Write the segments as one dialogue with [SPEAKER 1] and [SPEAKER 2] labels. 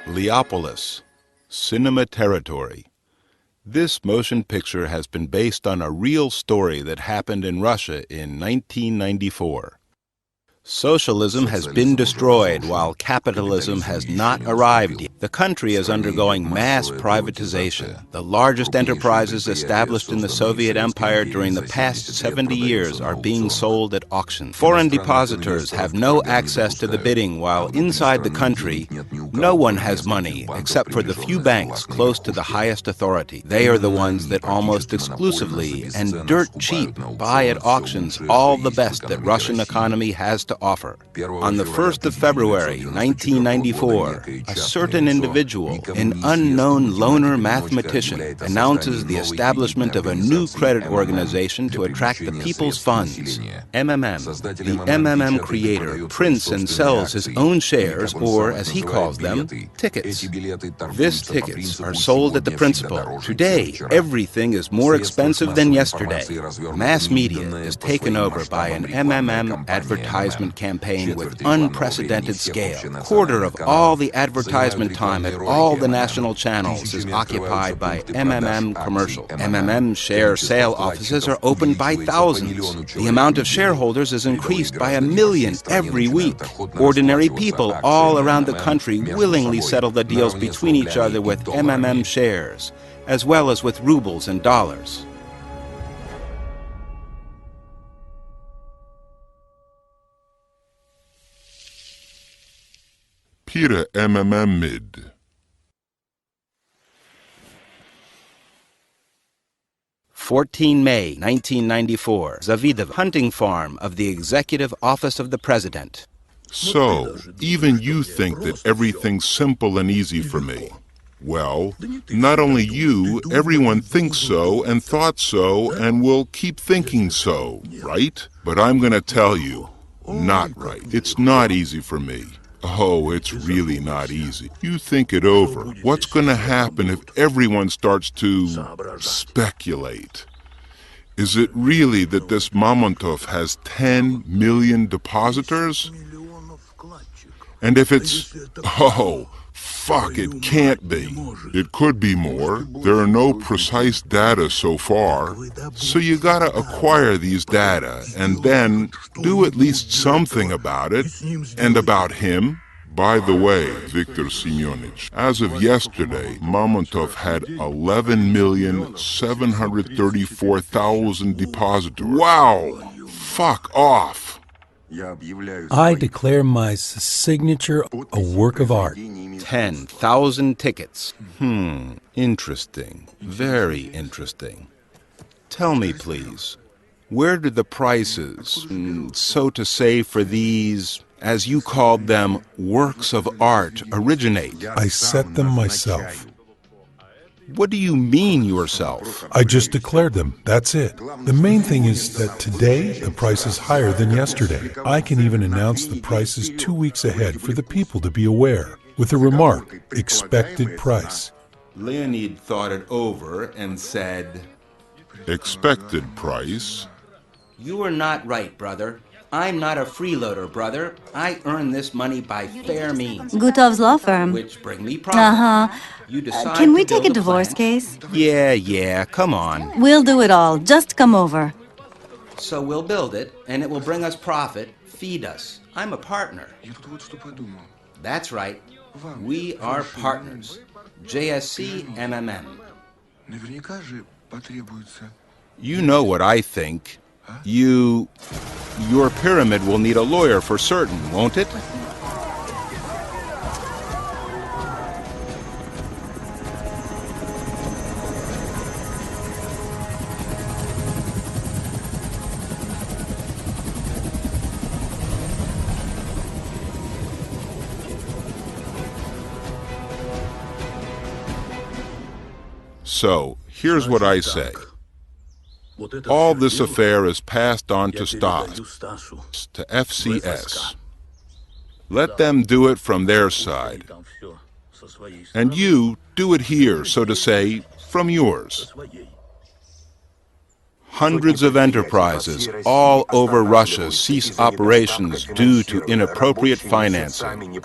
[SPEAKER 1] Leopolis, cinema territory. This motion picture has been based on a real story that happened in Russia in 1994. Socialism has been destroyed while capitalism has not arrived yet. The country is undergoing mass privatization. The largest enterprises established in the Soviet Empire during the past 70 years are being sold at auction. Foreign depositors have no access to the bidding, while inside the country, no one has money except for the few banks close to the highest authority. They are the ones that almost exclusively and dirt cheap buy at auctions all the best that Russian economy has to offer. On the 1st of February, 1994, a certain individual, an unknown loner mathematician, announces the establishment of a new credit organization to attract the people's funds. MMM, the MMM creator, prints and sells his own shares, or as he calls them, tickets. These tickets are sold at the principal. Today, everything is more expensive than yesterday. Mass media is taken over by an MMM advertisement campaign with unprecedented scale. A quarter of all the advertisement time at all the national channels is occupied by MMM commercials. MMM share sale offices are opened by thousands. The amount of shareholders is increased by 1 million every week. Ordinary people all around the country willingly settle the deals between each other with MMM shares, as well as with rubles and dollars.
[SPEAKER 2] PiraMMMid.
[SPEAKER 1] 14 May 1994, Zavidov, hunting farm of the Executive Office of the President.
[SPEAKER 2] So, even you think that everything's simple and easy for me. Well, not only you, everyone thinks so and thought so and will keep thinking so, right? But I'm gonna tell you, not right. It's not easy for me. Oh, it's really not easy. You think it over. What's going to happen if everyone starts to speculate? Is it really that this Mamontov has 10 million depositors? And if it's, oh, fuck, it can't be. It could be more. There are no precise data so far. So you gotta acquire these data and then do at least something about it and about him. By the way, Viktor Semyonovich, as of yesterday, Mamontov had 11,734,000 depositors. Wow! Fuck off!
[SPEAKER 3] I declare my signature a work of art.
[SPEAKER 1] 10,000 tickets. Interesting. Very interesting. Tell me, please, where did the prices, so to say, for these, as you called them, works of art originate?
[SPEAKER 3] I set them myself.
[SPEAKER 1] What do you mean yourself?
[SPEAKER 3] I just declared them, that's it. The main thing is that today the price is higher than yesterday. I can even announce the prices 2 weeks ahead for the people to be aware, with a remark, expected price.
[SPEAKER 1] Leonid thought it over and said,
[SPEAKER 2] Expected price?
[SPEAKER 1] You are not right, brother. I'm not a freeloader, brother. I earn this money by fair means.
[SPEAKER 4] Gutov's law firm.
[SPEAKER 1] Which bring me profit. You decide
[SPEAKER 4] Can we
[SPEAKER 1] to
[SPEAKER 4] take
[SPEAKER 1] build
[SPEAKER 4] a divorce
[SPEAKER 1] plant.
[SPEAKER 4] case?
[SPEAKER 1] Yeah, come on.
[SPEAKER 4] We'll do it all. Just come over.
[SPEAKER 1] So we'll build it, and it will bring us profit, feed us. I'm a partner. That's right. We are partners. JSC MMM. You know what I think. Your pyramid will need a lawyer for certain, won't it? So, here's what I say.
[SPEAKER 2] All this affair is passed on to Stas, to FCS. Let them do it from their side. And you do it here, so to say, from yours.
[SPEAKER 1] Hundreds of enterprises all over Russia cease operations due to inappropriate financing.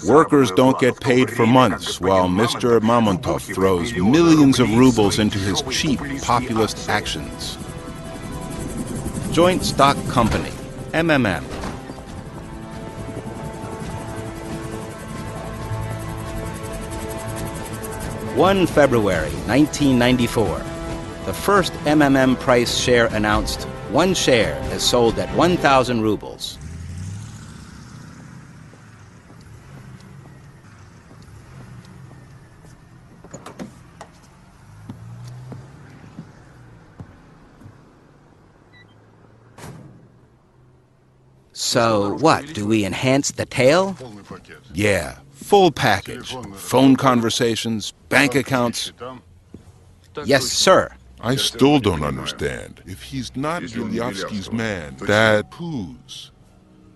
[SPEAKER 1] Workers don't get paid for months while Mr. Mamontov throws millions of rubles into his cheap populist actions. Joint Stock Company, MMM. February 1994. The first MMM price share announced. One share is sold at 1,000 rubles. So what, do we enhance the tail? Yeah, full package. Phone conversations, bank accounts. Yes, sir.
[SPEAKER 2] I still don't understand. If he's not Ilyevsky's man, that whose?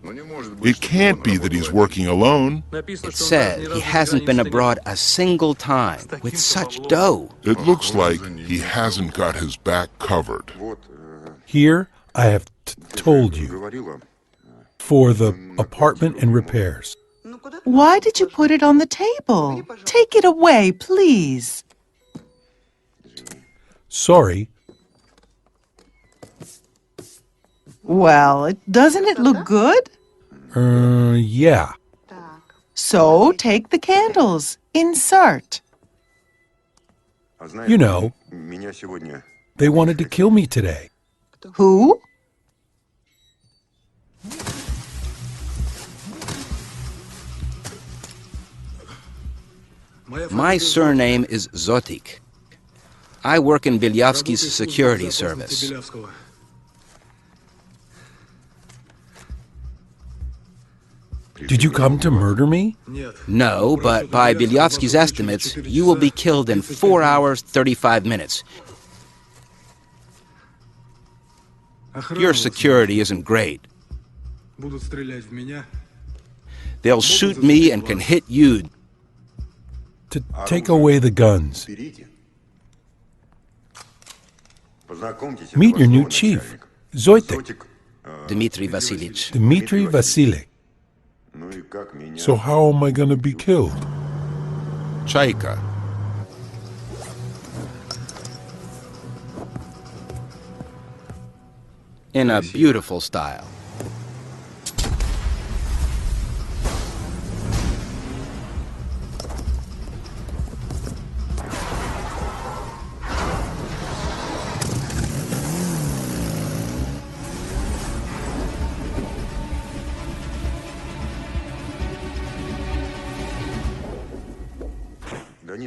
[SPEAKER 2] It can't be that he's working alone.
[SPEAKER 1] It said he hasn't been abroad a single time with such dough.
[SPEAKER 2] It looks like he hasn't got his back covered.
[SPEAKER 3] Here, I have told you. For the apartment and repairs.
[SPEAKER 5] Why did you put it on the table? Take it away, please.
[SPEAKER 3] Sorry.
[SPEAKER 5] Well, doesn't it look good?
[SPEAKER 3] Yeah.
[SPEAKER 5] So take the candles. Insert.
[SPEAKER 3] You know, they wanted to kill me today.
[SPEAKER 5] Who?
[SPEAKER 1] My surname is Zotik. I work in Bilyavsky's security service.
[SPEAKER 3] Did you come to murder me?
[SPEAKER 1] No, but by Bilyavsky's estimates, you will be killed in 4 hours, 35 minutes. Your security isn't great. They'll shoot me and can hit you.
[SPEAKER 3] To take away the guns. Meet your new chief, Zoitek.
[SPEAKER 1] Dmitry Vasilyich.
[SPEAKER 3] Dmitry Vasilyich. So how am I going to be killed?
[SPEAKER 1] Chaika. In a beautiful style.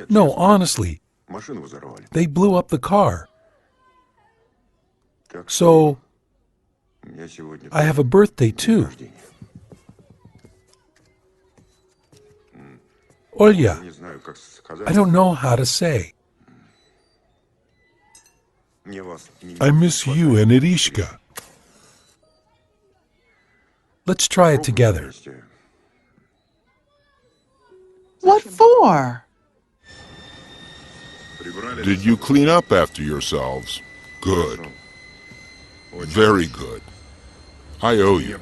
[SPEAKER 3] No, honestly, they blew up the car. So, I have a birthday too. Olya, I don't know how to say. I miss you and Irishka. Let's try it together.
[SPEAKER 5] What for?
[SPEAKER 2] Did you clean up after yourselves? Good. Very good. I owe you.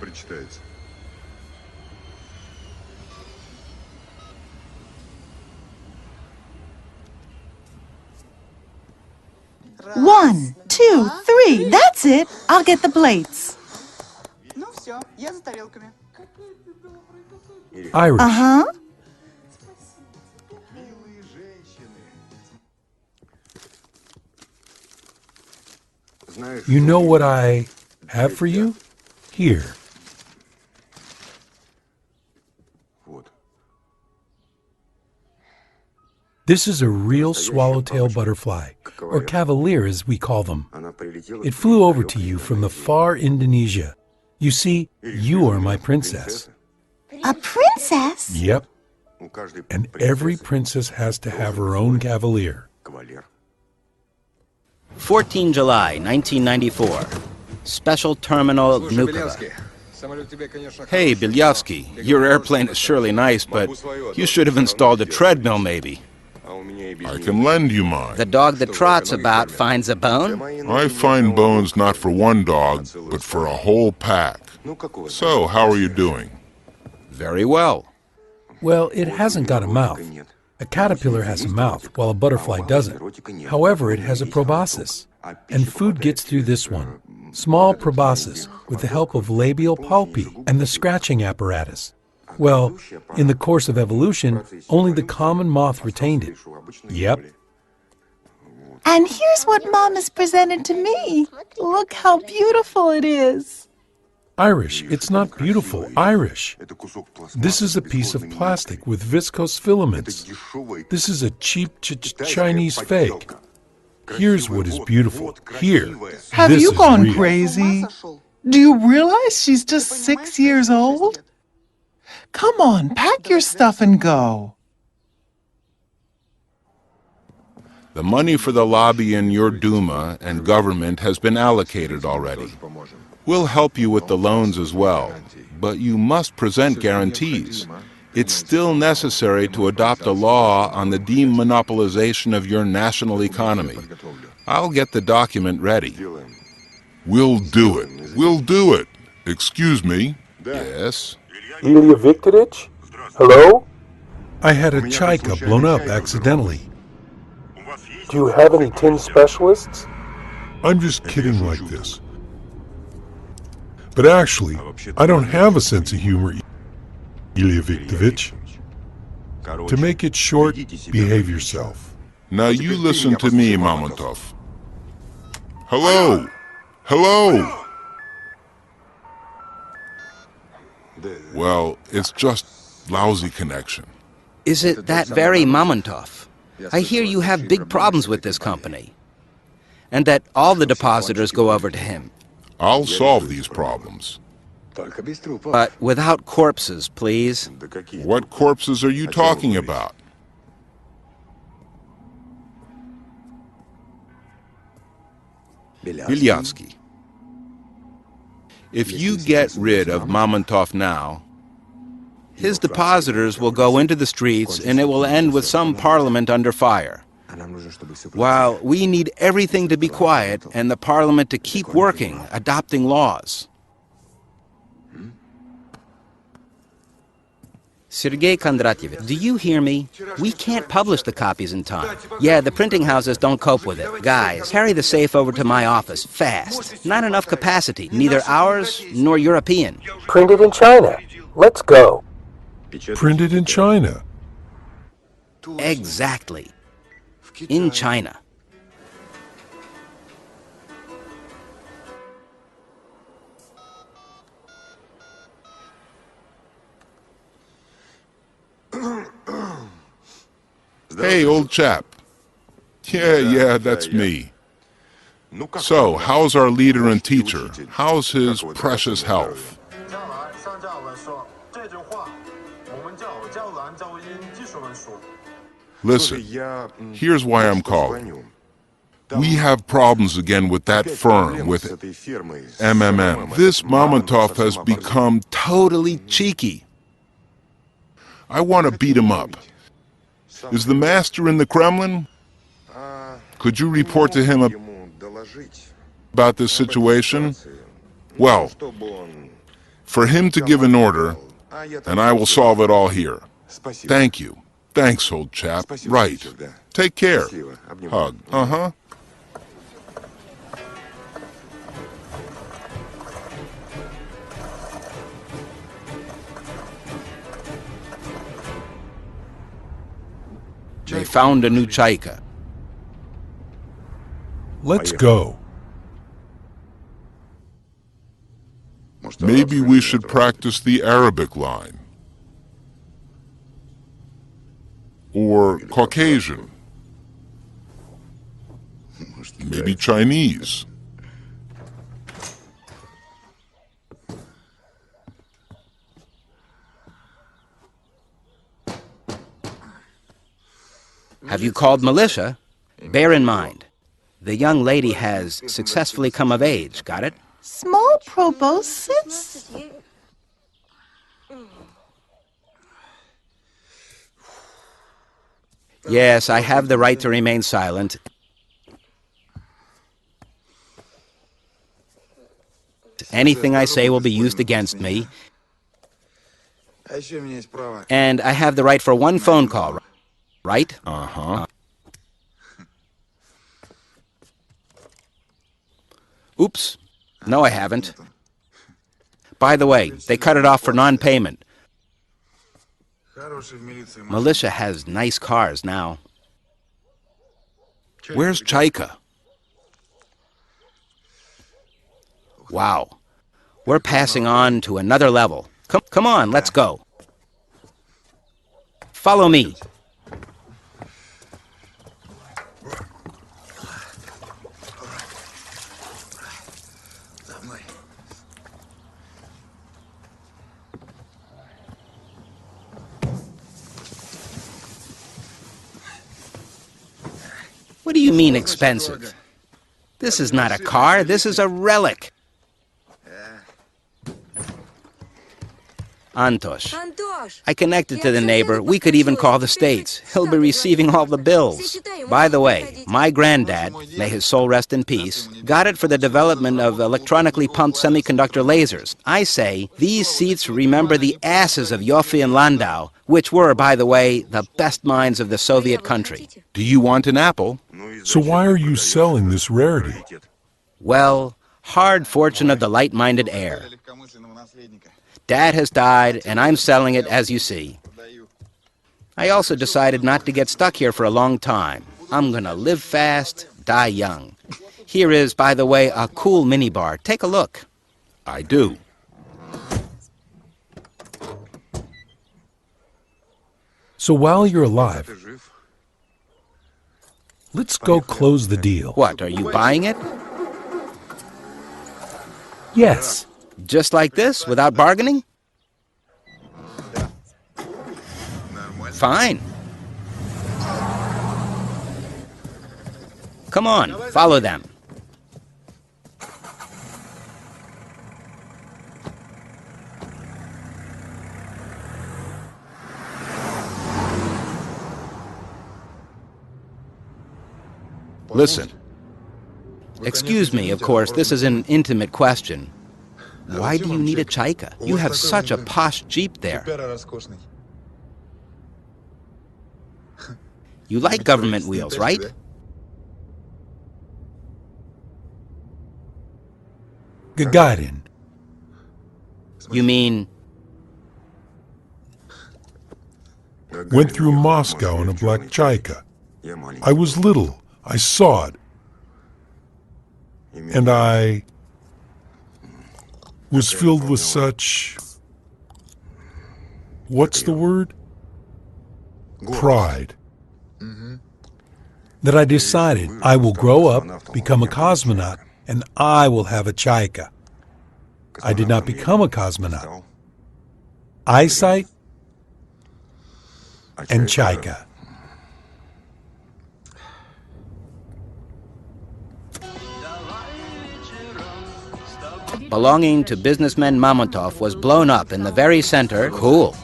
[SPEAKER 5] One, two, three. That's it. I'll get the plates.
[SPEAKER 3] Irish.
[SPEAKER 5] Uh-huh.
[SPEAKER 3] You know what I have for you? Here. This is a real swallowtail butterfly, or cavalier as we call them. It flew over to you from the far Indonesia. You see, you are my princess.
[SPEAKER 4] A princess?
[SPEAKER 3] Yep. And every princess has to have her own cavalier.
[SPEAKER 6] 14 July 1994. Special Terminal Vnukovo.
[SPEAKER 1] Hey, Belyavsky, your airplane is surely nice, but you should have installed a treadmill maybe.
[SPEAKER 2] I can lend you mine.
[SPEAKER 6] The dog that trots about finds a bone?
[SPEAKER 2] I find bones not for one dog, but for a whole pack. So, how are you doing?
[SPEAKER 1] Very well.
[SPEAKER 3] Well, it hasn't got a mouth. A caterpillar has a mouth, while a butterfly doesn't. However, it has a proboscis, and food gets through this one. Small proboscis, with the help of labial palpi and the scratching apparatus. Well, in the course of evolution, only the common moth retained it. Yep.
[SPEAKER 5] And here's what Mom has presented to me. Look how beautiful it is.
[SPEAKER 3] Irish. It's not beautiful. Irish. This is a piece of plastic with viscose filaments. This is a cheap Chinese fake. Here's what is beautiful. Here.
[SPEAKER 5] Have
[SPEAKER 3] This
[SPEAKER 5] you
[SPEAKER 3] is
[SPEAKER 5] gone
[SPEAKER 3] real.
[SPEAKER 5] crazy? Do you realize she's just 6 years old? Come on, pack your stuff and go.
[SPEAKER 1] The money for the lobby in your Duma and government has been allocated already. We'll help you with the loans as well, but you must present guarantees. It's still necessary to adopt a law on the demonopolization of your national economy. I'll get the document ready.
[SPEAKER 2] We'll do it. We'll do it. Excuse me.
[SPEAKER 1] Yes?
[SPEAKER 7] Ilya Viktorovich? Hello?
[SPEAKER 3] I had a chaika blown up accidentally.
[SPEAKER 7] Do you have any tin specialists?
[SPEAKER 3] I'm just kidding like this. But actually, I don't have a sense of humor, Ilya Viktorovich. To make it short, behave yourself.
[SPEAKER 2] Now you listen to me, Mamontov. Hello! Hello! Well, it's just lousy connection.
[SPEAKER 6] Is it that very Mamontov? I hear you have big problems with this company, and that all the depositors go over to him.
[SPEAKER 2] I'll solve these problems.
[SPEAKER 6] But without corpses, please.
[SPEAKER 2] What corpses are you talking about?
[SPEAKER 1] Belyavsky. If you get rid of Mamontov now, his depositors will go into the streets and it will end with some parliament under fire. While we need everything to be quiet and the parliament to keep working, adopting laws.
[SPEAKER 6] Sergey Kondratyevich, do you hear me? We can't publish the copies in time. Yeah, the printing houses don't cope with it. Guys, carry the safe over to my office, fast. Not enough capacity, neither ours nor European.
[SPEAKER 7] Printed in China. Let's go.
[SPEAKER 3] Printed in China.
[SPEAKER 6] Exactly. In China.
[SPEAKER 2] Hey, old chap. Yeah, that's me. So, how's our leader and teacher? How's his precious health? Listen, here's why I'm calling. We have problems again with that firm, with MMM. This Mamontov has become
[SPEAKER 1] Totally cheeky.
[SPEAKER 2] I want to beat him up. Is the master in the Kremlin? Could you report to him about this situation? Well, for him to give an order, and I will solve it all here. Thank you. Thanks, old chap. Right. Take care. Hug. Uh-huh.
[SPEAKER 1] They found a new chaika.
[SPEAKER 3] Let's go.
[SPEAKER 2] Maybe we should practice the Arabic line. Or Caucasian. Maybe Chinese.
[SPEAKER 6] Have you called militia? Bear in mind, The young lady has successfully come of age. Got it?
[SPEAKER 4] Small proboscis?
[SPEAKER 6] Yes, I have the right to remain silent. Anything I say will be used against me. And I have the right for one phone call, right?
[SPEAKER 1] Uh-huh.
[SPEAKER 6] Oops. No, I haven't. By the way, they cut it off for non-payment. Militia has nice cars now.
[SPEAKER 1] Where's Chaika?
[SPEAKER 6] Wow. We're passing on to another level. Come on, let's go. Follow me. What do you mean expensive? This is not a car, this is a relic. Antosh. I connected to the neighbor. We could even call the States. He'll be receiving all the bills. By the way, my granddad, may his soul rest in peace, got it for the development of electronically pumped semiconductor lasers. I say, these seats remember the asses of Yoffe and Landau, which were, by the way, the best minds of the Soviet country.
[SPEAKER 1] Do you want an apple?
[SPEAKER 3] So why are you selling this rarity?
[SPEAKER 6] Well, hard fortune of the light-minded heir. Dad has died, and I'm selling it, as you see. I also decided not to get stuck here for a long time. I'm gonna live fast, die young. Here is, by the way, a cool minibar. Take a look.
[SPEAKER 1] I do.
[SPEAKER 3] So while you're alive, let's go close the deal.
[SPEAKER 6] What, are you buying it?
[SPEAKER 3] Yes.
[SPEAKER 6] Just like this, without bargaining? Fine. Come on, follow them.
[SPEAKER 1] Listen.
[SPEAKER 6] Excuse me, of course, this is an intimate question. Why do you need a Chaika? You have such a posh Jeep there. You like government wheels, right?
[SPEAKER 3] Gagarin.
[SPEAKER 6] You mean...
[SPEAKER 3] Went through Moscow in a black Chaika. I was little. I saw it. And I was filled with such... What's the word? Pride. That I decided I will grow up, become a cosmonaut, and I will have a Chaika. I did not become a cosmonaut. Eyesight and Chaika.
[SPEAKER 6] Belonging to businessman Mamontov was blown up in the very center. Cool.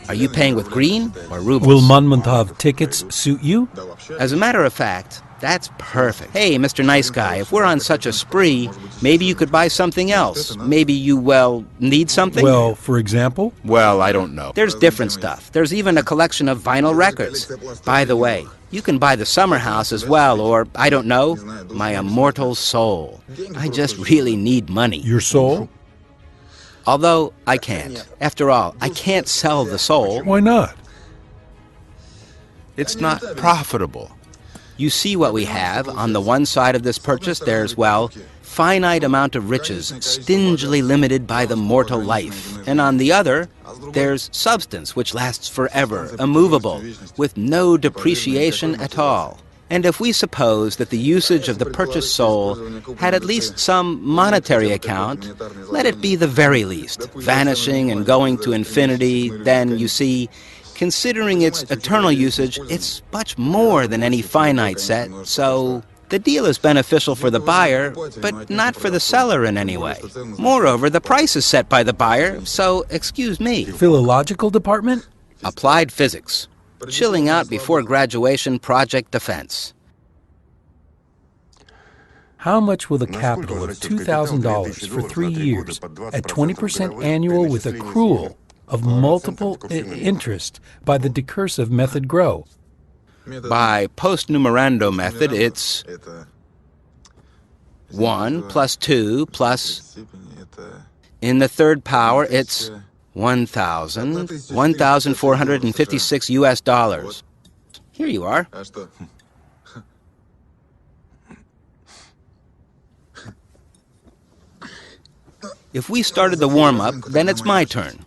[SPEAKER 6] Are you paying with green or rubles?
[SPEAKER 8] Will Mamontov tickets suit you?
[SPEAKER 6] As a matter of fact, that's perfect. Hey, Mr. Nice Guy, if we're on such a spree, maybe you could buy something else. Maybe you, well, need something?
[SPEAKER 3] Well, for example?
[SPEAKER 1] Well, I don't know.
[SPEAKER 6] There's different stuff. There's even a collection of vinyl records. By the way, you can buy the summer house as well, or, I don't know, my immortal soul. I just really need money.
[SPEAKER 3] Your soul?
[SPEAKER 6] Although, I can't. After all, I can't sell the soul.
[SPEAKER 3] Why not?
[SPEAKER 1] It's not profitable.
[SPEAKER 6] You see what we have. On the one side of this purchase, there's, well, finite amount of riches, stingily limited by the mortal life. And on the other, there's substance which lasts forever, immovable, with no depreciation at all. And if we suppose that the usage of the purchased soul had at least some monetary account, let it be the very least, vanishing and going to infinity, then, you see, considering its eternal usage, it's much more than any finite set, so The deal is beneficial for the buyer, but not for the seller in any way. Moreover, the price is set by the buyer, so excuse me.
[SPEAKER 8] Philological department?
[SPEAKER 6] Applied physics. Chilling out before graduation project defense.
[SPEAKER 8] How much will the capital of $2,000 for 3 years at 20% annual with accrual of multiple interest by the decursive method grow?
[SPEAKER 6] By post-numerando method, it's 1 plus 2 plus... In the third power, it's 1,456 US dollars. Here you are. If we started the warm-up, then it's my turn.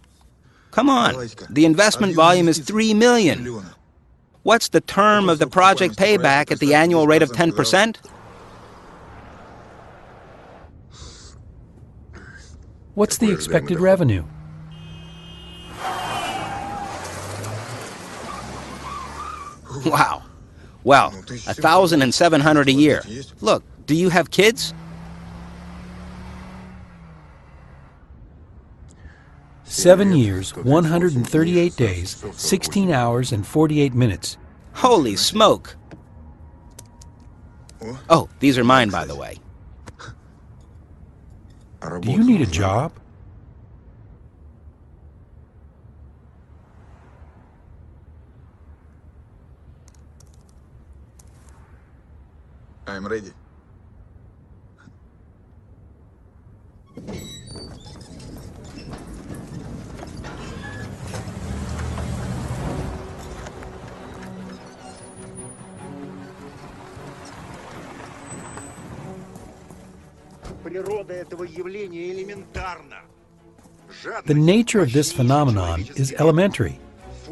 [SPEAKER 6] Come on, the investment volume is 3 million. What's the term of the project payback at the annual rate of 10%?
[SPEAKER 8] What's the expected revenue?
[SPEAKER 6] Wow. Well, 1,700 a year. Look, do you have kids?
[SPEAKER 8] Seven years, 138 days, 16 hours, and 48 minutes.
[SPEAKER 6] Holy smoke! Oh, these are mine, by the way.
[SPEAKER 3] Do you need a job?
[SPEAKER 9] I'm ready.
[SPEAKER 8] The nature of this phenomenon is elementary.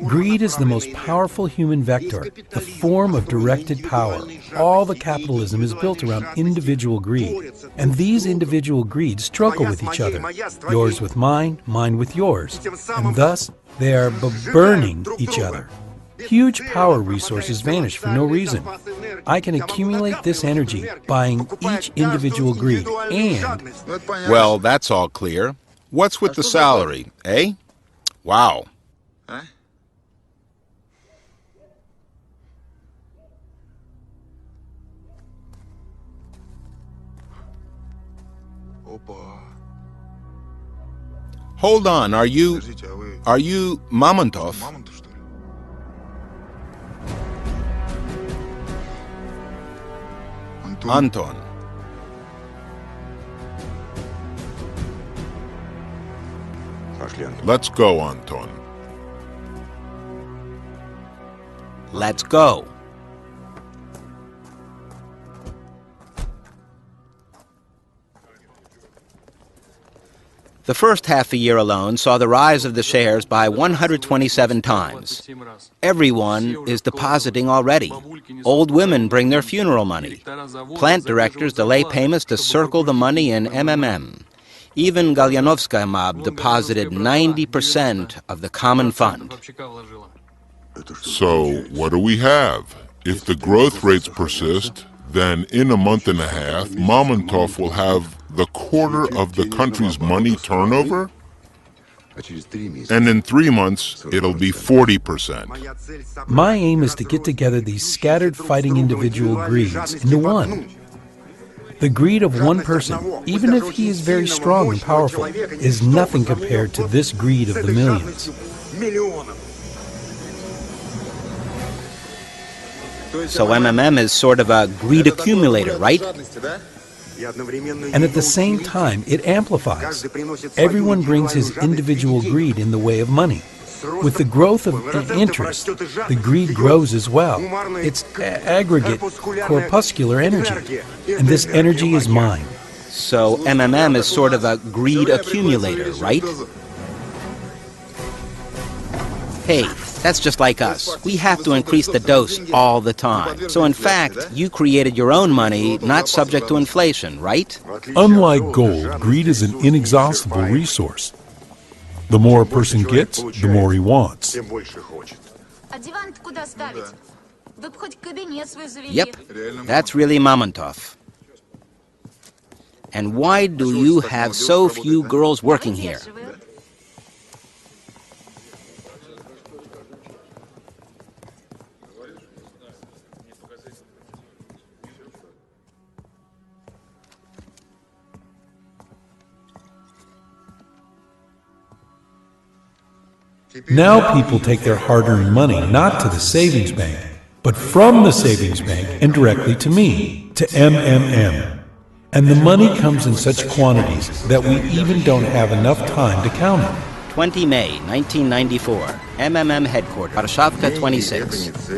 [SPEAKER 8] Greed is the most powerful human vector, the form of directed power. All the capitalism is built around individual greed, and these individual greeds struggle with each other, yours with mine, mine with yours, and thus they are burning each other. Huge power resources vanish for no reason. I can accumulate this energy, buying each individual greed, and...
[SPEAKER 1] Well, that's all clear. What's with the salary, eh? Wow. Hold on, are you Mamontov? Anton.
[SPEAKER 2] Let's go, Anton.
[SPEAKER 6] Let's go. The first half a year alone saw the rise of the shares by 127 times. Everyone is depositing already. Old women bring their funeral money. Plant directors delay payments to circle the money in MMM. Even Galyanovskaya mob deposited 90% of the common fund.
[SPEAKER 2] So, what do we have? If the growth rates persist, then in a month and a half, Mamontov will have the quarter of the country's money turnover? And in 3 months, it'll be 40%.
[SPEAKER 8] My aim is to get together these scattered fighting individual greeds into one. The greed of one person, even if he is very strong and powerful, is nothing compared to this greed of the millions.
[SPEAKER 6] So MMM is sort of a greed accumulator, right?
[SPEAKER 8] And at the same time, it amplifies. Everyone brings his individual greed in the way of money. With the growth of interest, the greed grows as well. It's aggregate corpuscular energy, and this energy is mine.
[SPEAKER 6] So MMM is sort of a greed accumulator, right? Hey, that's just like us. We have to increase the dose all the time. So in fact, you created your own money, not subject to inflation, right?
[SPEAKER 3] Unlike gold, greed is an inexhaustible resource. The more a person gets, the more he wants.
[SPEAKER 6] Yep, that's really Mamontov. And why do you have so few girls working here?
[SPEAKER 3] Now people take their hard-earned money not to the savings bank, but from the savings bank and directly to me, to MMM. And the money comes in such quantities that we even don't have enough time to count it.
[SPEAKER 6] 20 May 1994, MMM headquarters, Warshavka 26.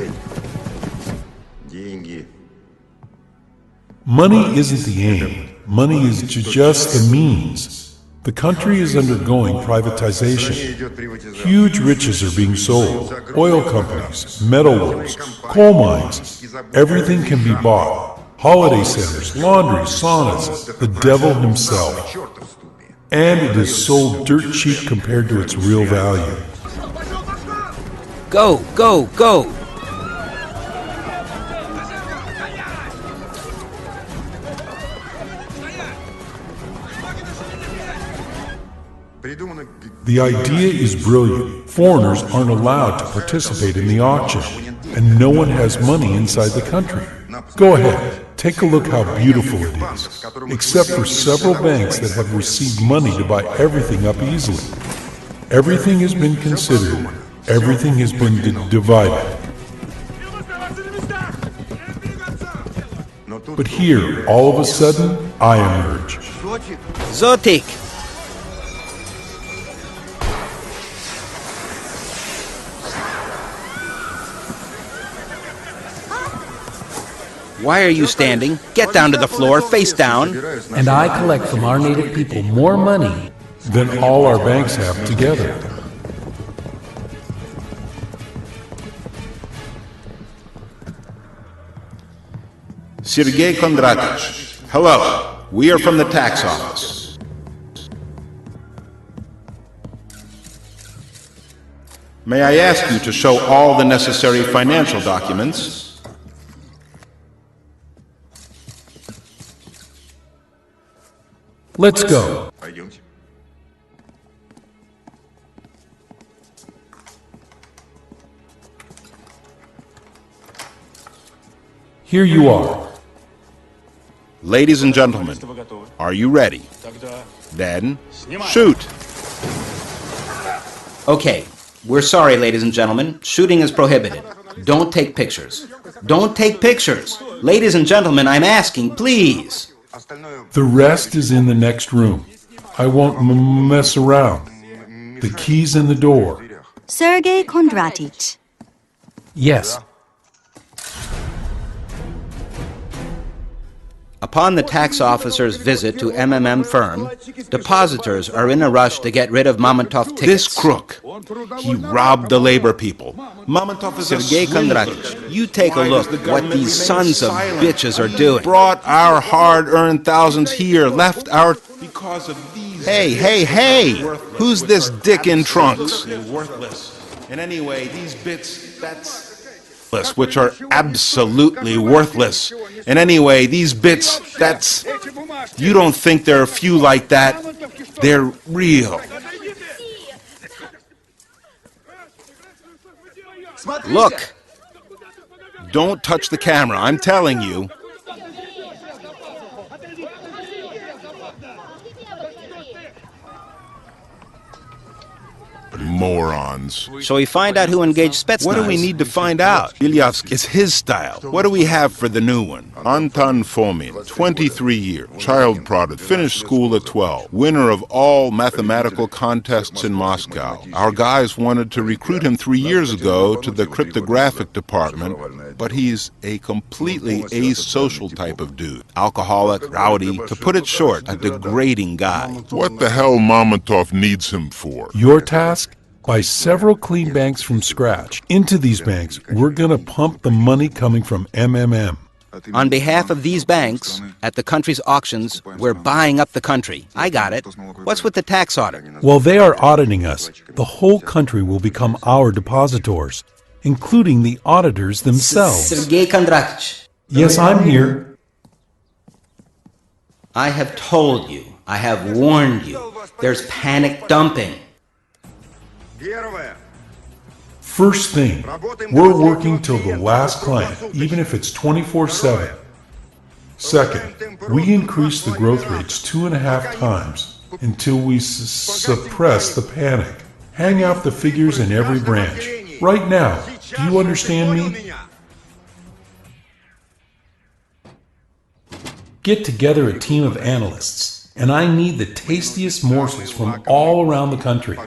[SPEAKER 3] Money isn't the aim. Money is just the means. The country is undergoing privatization. Huge riches are being sold. Oil companies, metalworks, coal mines. Everything can be bought. Holiday centers, laundry, saunas, the devil himself. And it is sold dirt cheap compared to its real value.
[SPEAKER 6] Go, go, go!
[SPEAKER 3] The idea is brilliant. Foreigners aren't allowed to participate in the auction, and no one has money inside the country. Go ahead, take a look how beautiful it is, except for several banks that have received money to buy everything up easily. Everything has been considered. Everything has been divided. But here, all of a sudden, I emerge.
[SPEAKER 6] Zotik! Why are you standing? Get down to the floor, face down.
[SPEAKER 8] And I collect from our native people more money
[SPEAKER 3] than all our banks have together.
[SPEAKER 1] Sergey Kondratych. Hello. We are from the tax office. May I ask you to show all the necessary financial documents?
[SPEAKER 3] Let's go. Here you are.
[SPEAKER 1] Ladies and gentlemen, are you ready? Then, shoot!
[SPEAKER 6] Okay, we're sorry, ladies and gentlemen. Shooting is prohibited. Don't take pictures. Don't take pictures! Ladies and gentlemen, I'm asking, please!
[SPEAKER 3] The rest is in the next room. I won't mess around. The key's in the door.
[SPEAKER 9] Sergey Kondratych.
[SPEAKER 8] Yes.
[SPEAKER 6] Upon the tax officer's visit to MMM firm, depositors are in a rush to get rid of Mamontov tickets.
[SPEAKER 1] This crook, he robbed the labor people. Mamontov is
[SPEAKER 6] Sergey Kondratych, you take a look at what these sons of bitches are doing.
[SPEAKER 1] Brought our hard-earned thousands here, left our... Because of these... Hey! Who's this dick in trunks? Worthless. And anyway, these bits, that's... which are absolutely worthless. And anyway, these bits, that's... You don't think there are a few like that? They're real.
[SPEAKER 6] Look!
[SPEAKER 1] Don't touch the camera, I'm telling you.
[SPEAKER 2] Morons.
[SPEAKER 6] So we find out who engaged Spetsnaz.
[SPEAKER 1] What do we need to find out? Ilyevsk is his style. What do we have for the new one? Anton Fomin, 23 years, child prodigy, finished school at 12, winner of all mathematical contests in Moscow. Our guys wanted to recruit him 3 years ago to the cryptographic department, but he's a completely asocial type of dude. Alcoholic, rowdy, to put it short, a degrading guy.
[SPEAKER 2] What the hell Mamontov needs him for?
[SPEAKER 3] Your task? Buy several clean banks from scratch. Into these banks, we're going to pump the money coming from MMM.
[SPEAKER 6] On behalf of these banks, at the country's auctions, we're buying up the country. I got it. What's with the tax audit?
[SPEAKER 3] While they are auditing us, the whole country will become our depositors. including the auditors themselves.
[SPEAKER 6] Sergey Kondratich.
[SPEAKER 3] Yes, I'm here.
[SPEAKER 6] I have told you, I have warned you, there's panic dumping.
[SPEAKER 3] First thing, we're working till the last client, even if it's 24/7. Second, we increase the growth rates 2.5 times until we suppress the panic. Hang out the figures in every branch. Right now, do you understand me? Get together a team of analysts, and I need the tastiest morsels from all around the country.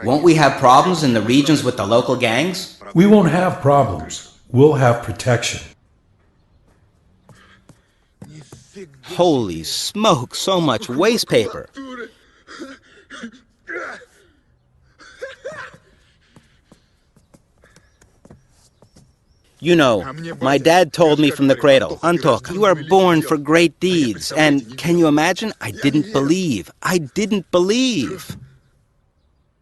[SPEAKER 6] Won't we have problems in the regions with the local gangs?
[SPEAKER 3] We won't have problems. We'll have protection.
[SPEAKER 6] Holy smoke, so much waste paper. You know, my dad told me from the cradle, Antok, you are born for great deeds. And can you imagine? I didn't believe. I didn't believe.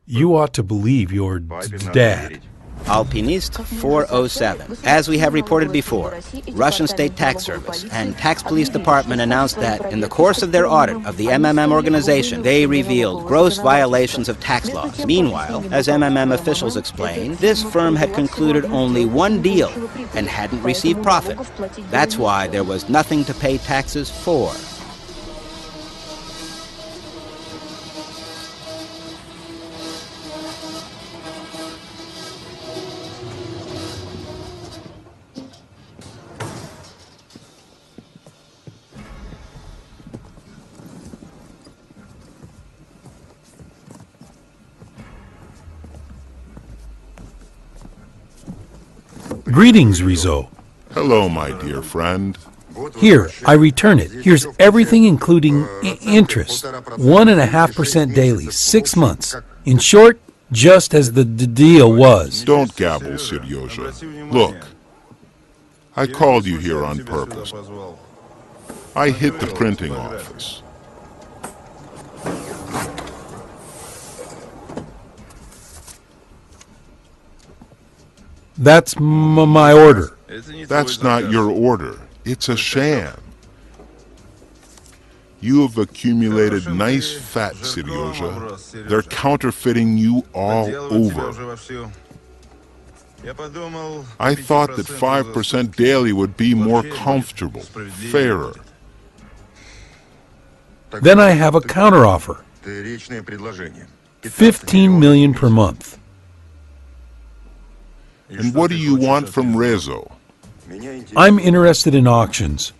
[SPEAKER 3] You ought to believe your dad.
[SPEAKER 6] Alpinist 407. As we have reported before, Russian State Tax Service and Tax Police Department announced that in the course of their audit of the MMM organization, they revealed gross violations of tax laws. Meanwhile, as MMM officials explained, this firm had concluded only one deal and hadn't received profit. That's why there was nothing to pay taxes for.
[SPEAKER 3] Greetings, Rizzo.
[SPEAKER 2] Hello, my dear friend.
[SPEAKER 3] Here, I return it. Here's everything including interest. 1.5% daily, 6 months. In short, just as the deal was.
[SPEAKER 2] Don't gabble, Seryoja. Look, I called you here on purpose. I hit the printing office.
[SPEAKER 3] That's my order.
[SPEAKER 2] That's not your order. It's a sham. You have accumulated nice fat, Seryoja. They're counterfeiting you all over. I thought that 5% daily would be more comfortable, fairer.
[SPEAKER 3] Then I have a counteroffer. 15 million per month.
[SPEAKER 2] And what do you want from Rezo?
[SPEAKER 3] I'm interested in auctions.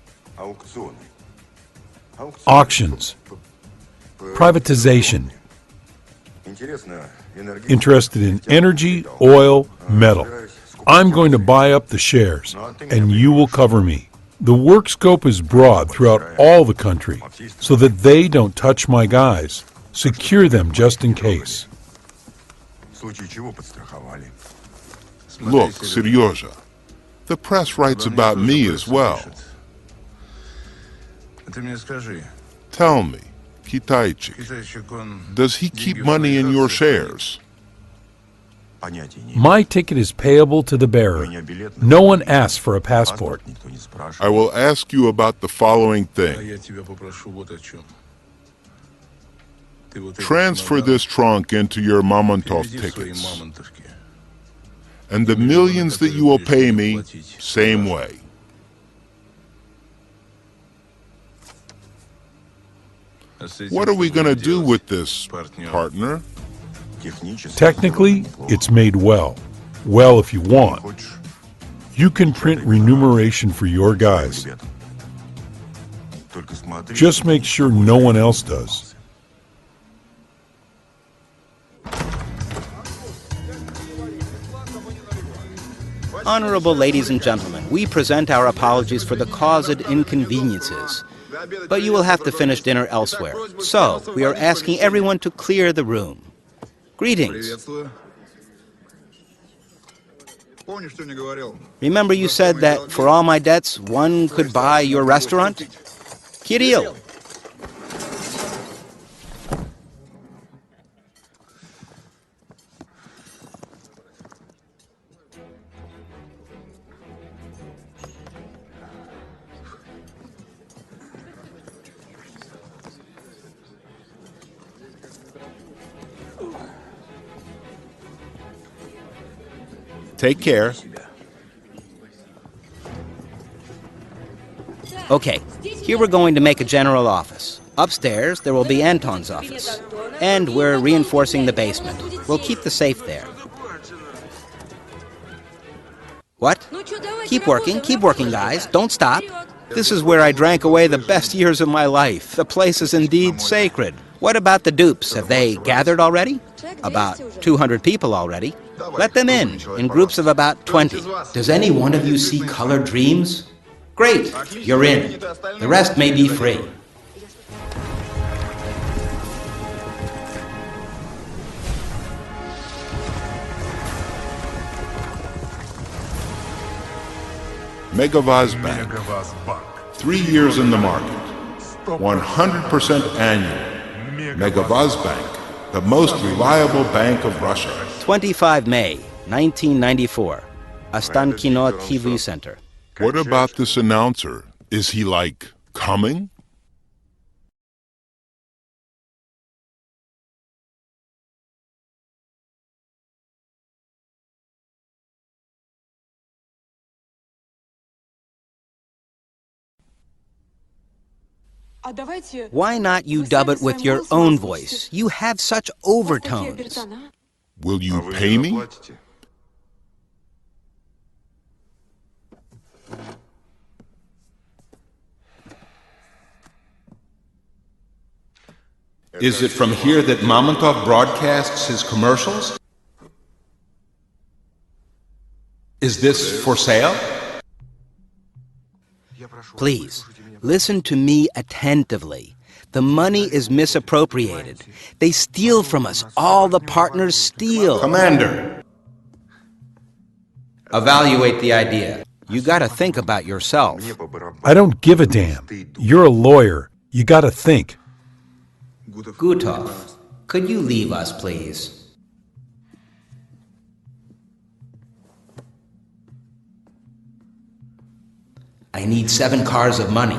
[SPEAKER 3] Auctions. Privatization. Interested in energy, oil, metal. I'm going to buy up the shares, and you will cover me. The work scope is broad throughout all the country, so that they don't touch my guys. Secure them just in case.
[SPEAKER 2] Look, Seryoja, the press writes about me as well. Tell me, Kitaichik, does he keep money in your shares?
[SPEAKER 3] My ticket is payable to the bearer. No one asks for a passport.
[SPEAKER 2] I will ask you about the following thing. Transfer this trunk into your Mamontov tickets. And the millions that you will pay me, same way. What are we going to do with this, partner?
[SPEAKER 3] Technically, it's made well. Well, if you want. You can print remuneration for your guys. Just make sure no one else does.
[SPEAKER 6] Honorable ladies and gentlemen, we present our apologies for the caused inconveniences. But you will have to finish dinner elsewhere. So, we are asking everyone to clear the room. Greetings. Remember you said that for all my debts, one could buy your restaurant? Kirill.
[SPEAKER 1] Take care.
[SPEAKER 6] Okay, here we're going to make a general office. Upstairs, there will be Anton's office. And we're reinforcing the basement. We'll keep the safe there. What? Keep working, guys. Don't stop. This is where I drank away the best years of my life. The place is indeed sacred. What about the dupes? Have they gathered already? About 200 people already. Let them in groups of about 20. Does any one of you see colored dreams? Great, you're in. The rest may be free.
[SPEAKER 2] Megavaz Bank. 3 years in the market. 100% annual. Megavaz Bank, the most reliable bank of Russia.
[SPEAKER 6] 25 May, 1994. Ostankino TV Center.
[SPEAKER 2] What about this announcer? Is he, like, coming?
[SPEAKER 6] Why not you dub it with your own voice? You have such overtones.
[SPEAKER 2] Will you pay me?
[SPEAKER 1] Is it from here that Mamontov broadcasts his commercials? Is this for sale?
[SPEAKER 6] Please, listen to me attentively. The money is misappropriated. They steal from us. All the partners steal.
[SPEAKER 1] Commander, evaluate the idea.
[SPEAKER 6] You gotta think about yourself.
[SPEAKER 3] I don't give a damn. You're a lawyer. You gotta think.
[SPEAKER 6] Gutov, could you leave us, please? I need 7 cars of money.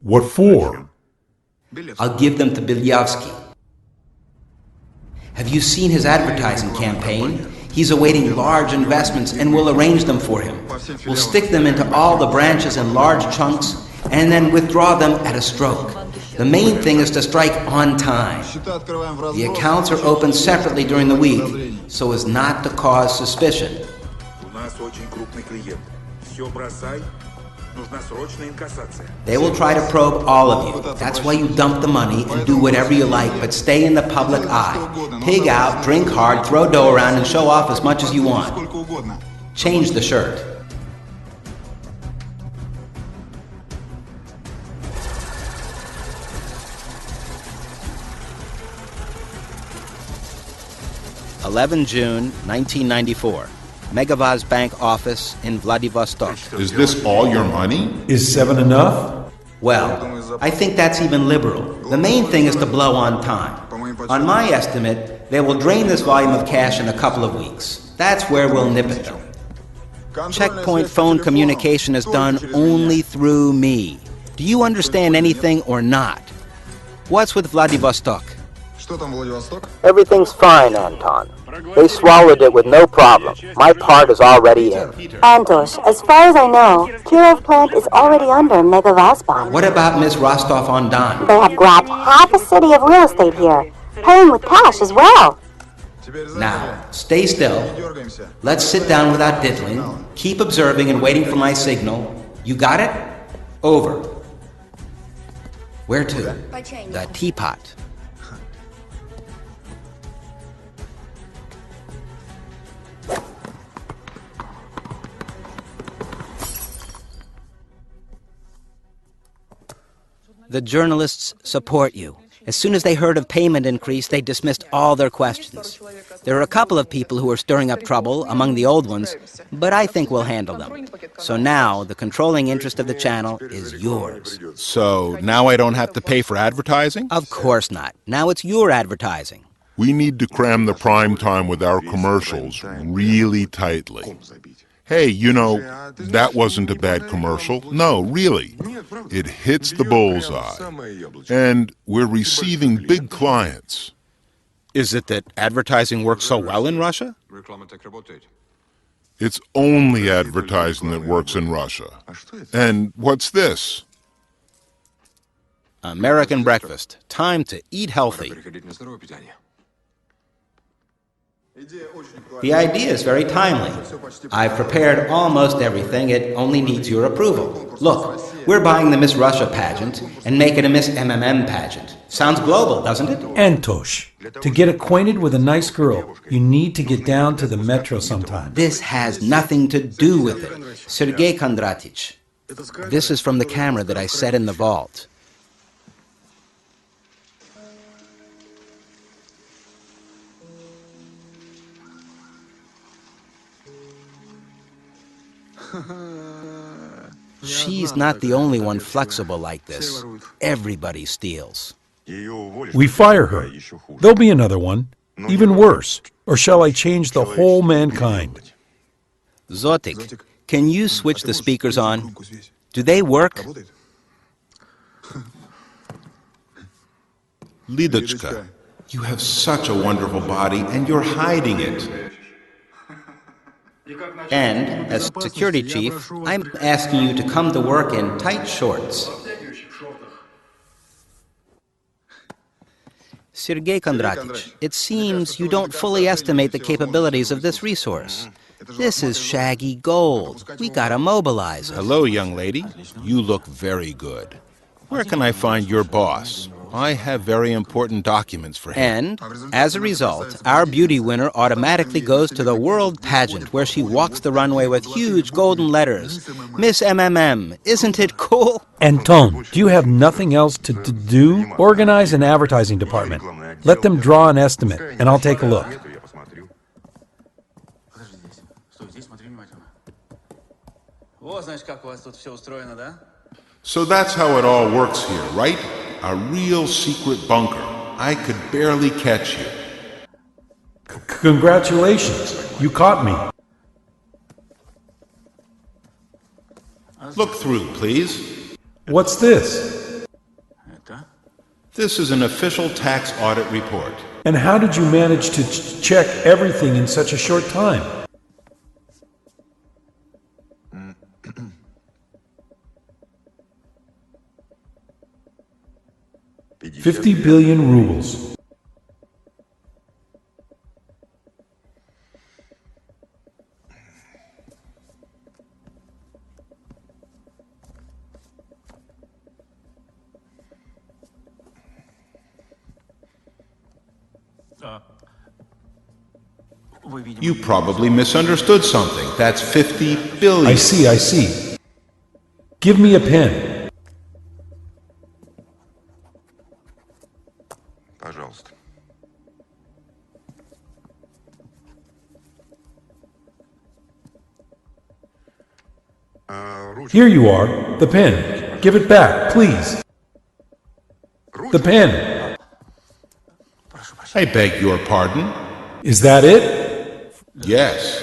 [SPEAKER 3] What for?
[SPEAKER 6] I'll give them to Bilyavsky. Have you seen his advertising campaign? He's awaiting large investments, and we'll arrange them for him. We'll stick them into all the branches in large chunks, and then withdraw them at a stroke. The main thing is to strike on time. The accounts are opened separately during the week, so as not to cause suspicion. They will try to probe all of you. That's why you dump the money and do whatever you like, but stay in the public eye. Pig out, drink hard, throw dough around, and show off as much as you want. Change the shirt. June 1994. Megavaz Bank office in Vladivostok.
[SPEAKER 2] Is this all your money?
[SPEAKER 3] Is 7 enough?
[SPEAKER 6] Well, I think that's even liberal. The main thing is to blow on time. On my estimate, they will drain this volume of cash in a couple of weeks. That's where we'll nip it though. Checkpoint phone communication is done only through me. Do you understand anything or not? What's with Vladivostok?
[SPEAKER 10] Everything's fine, Anton. They swallowed it with no problem. My part is already in.
[SPEAKER 9] Antosh, as far as I know, Kirov plant is already under Megavazban.
[SPEAKER 6] What about Miss Rostov-on-Don?
[SPEAKER 9] They have grabbed half a city of real estate here, paying with cash as well.
[SPEAKER 6] Now, stay still. Let's sit down without diddling. Keep observing and waiting for my signal. You got it? Over. Where to? The teapot. The journalists support you. As soon as they heard of payment increase, they dismissed all their questions. There are a couple of people who are stirring up trouble among the old ones, but I think we'll handle them. So now, the controlling interest of the channel is yours.
[SPEAKER 1] So now I don't have to pay for advertising?
[SPEAKER 6] Of course not. Now it's your advertising.
[SPEAKER 2] We need to cram the prime time with our commercials really tightly. Hey, you know, that wasn't a bad commercial. No, really. It hits the bullseye. And we're receiving big clients.
[SPEAKER 1] Is it that advertising works so well in Russia?
[SPEAKER 2] It's only advertising that works in Russia. And what's this?
[SPEAKER 6] American breakfast. Time to eat healthy. The idea is very timely. I've prepared almost everything. It only needs your approval. Look, we're buying the Miss Russia pageant and making a Miss MMM pageant. Sounds global, doesn't it?
[SPEAKER 8] Antosh, to get acquainted with a nice girl, you need to get down to the metro sometime.
[SPEAKER 6] This has nothing to do with it. Sergey Kondratich. This is from the camera that I set in the vault. She's not the only one flexible like this. Everybody steals.
[SPEAKER 3] We fire her. There'll be another one, even worse. Or shall I change the whole mankind?
[SPEAKER 6] Zotik, can you switch the speakers on? Do they work?
[SPEAKER 1] Lidochka, you have such a wonderful body and you're hiding it.
[SPEAKER 6] And, as security chief, I'm asking you to come to work in tight shorts. Sergey Kondratich, it seems you don't fully estimate the capabilities of this resource. This is shaggy gold. We gotta mobilize it.
[SPEAKER 1] Hello, young lady. You look very good. Where can I find your boss? I have very important documents for him.
[SPEAKER 6] And, as a result, our beauty winner automatically goes to the world pageant where she walks the runway with huge golden letters. Miss MMM, isn't it cool?
[SPEAKER 8] Anton, do you have nothing else to do? Organize an advertising department. Let them draw an estimate, and I'll take a look.
[SPEAKER 1] So that's how it all works here, right? A real secret bunker. I could barely catch you.
[SPEAKER 3] Congratulations, you caught me.
[SPEAKER 1] Look through, please.
[SPEAKER 3] What's this?
[SPEAKER 1] This is an official tax audit report.
[SPEAKER 3] And how did you manage to check everything in such a short time? $50 billion rubles.
[SPEAKER 1] You probably misunderstood something. That's 50 billion.
[SPEAKER 3] I see. Give me a pen.
[SPEAKER 2] Пожалуйста.
[SPEAKER 3] Here you are, the pen. Give it back, please. The pen.
[SPEAKER 1] I beg your pardon?
[SPEAKER 3] Is that it?
[SPEAKER 1] Yes.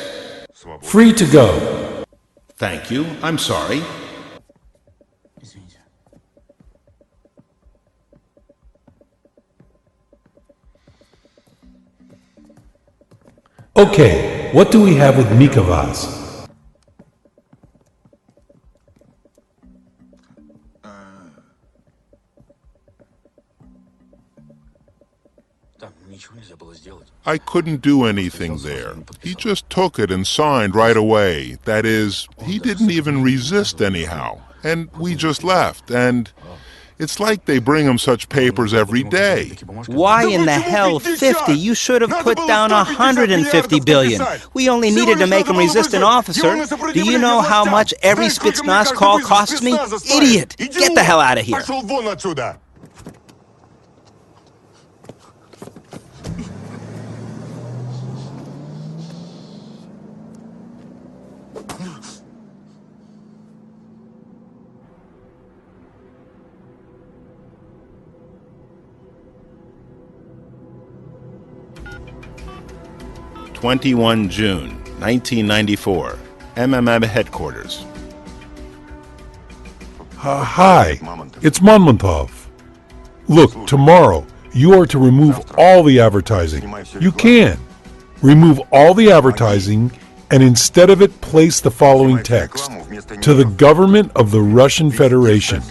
[SPEAKER 3] Free to go.
[SPEAKER 1] Thank you. I'm sorry.
[SPEAKER 3] Okay, what do we have with Mikavas?
[SPEAKER 2] I couldn't do anything there. He just took it and signed right away. That is, he didn't even resist anyhow. And we just left, and it's like they bring him such papers every day.
[SPEAKER 6] Why in the hell 50? You should have put down 150 billion. We only needed to make him resist an officer. Do you know how much every Spetsnaz call costs me? Idiot! Get the hell out of here.
[SPEAKER 1] June 1994, MMM headquarters.
[SPEAKER 3] Hi, it's Monmontov. Look, tomorrow you are to remove all the advertising. You can. Remove all the advertising and instead of it place the following text: to the government of the Russian Federation.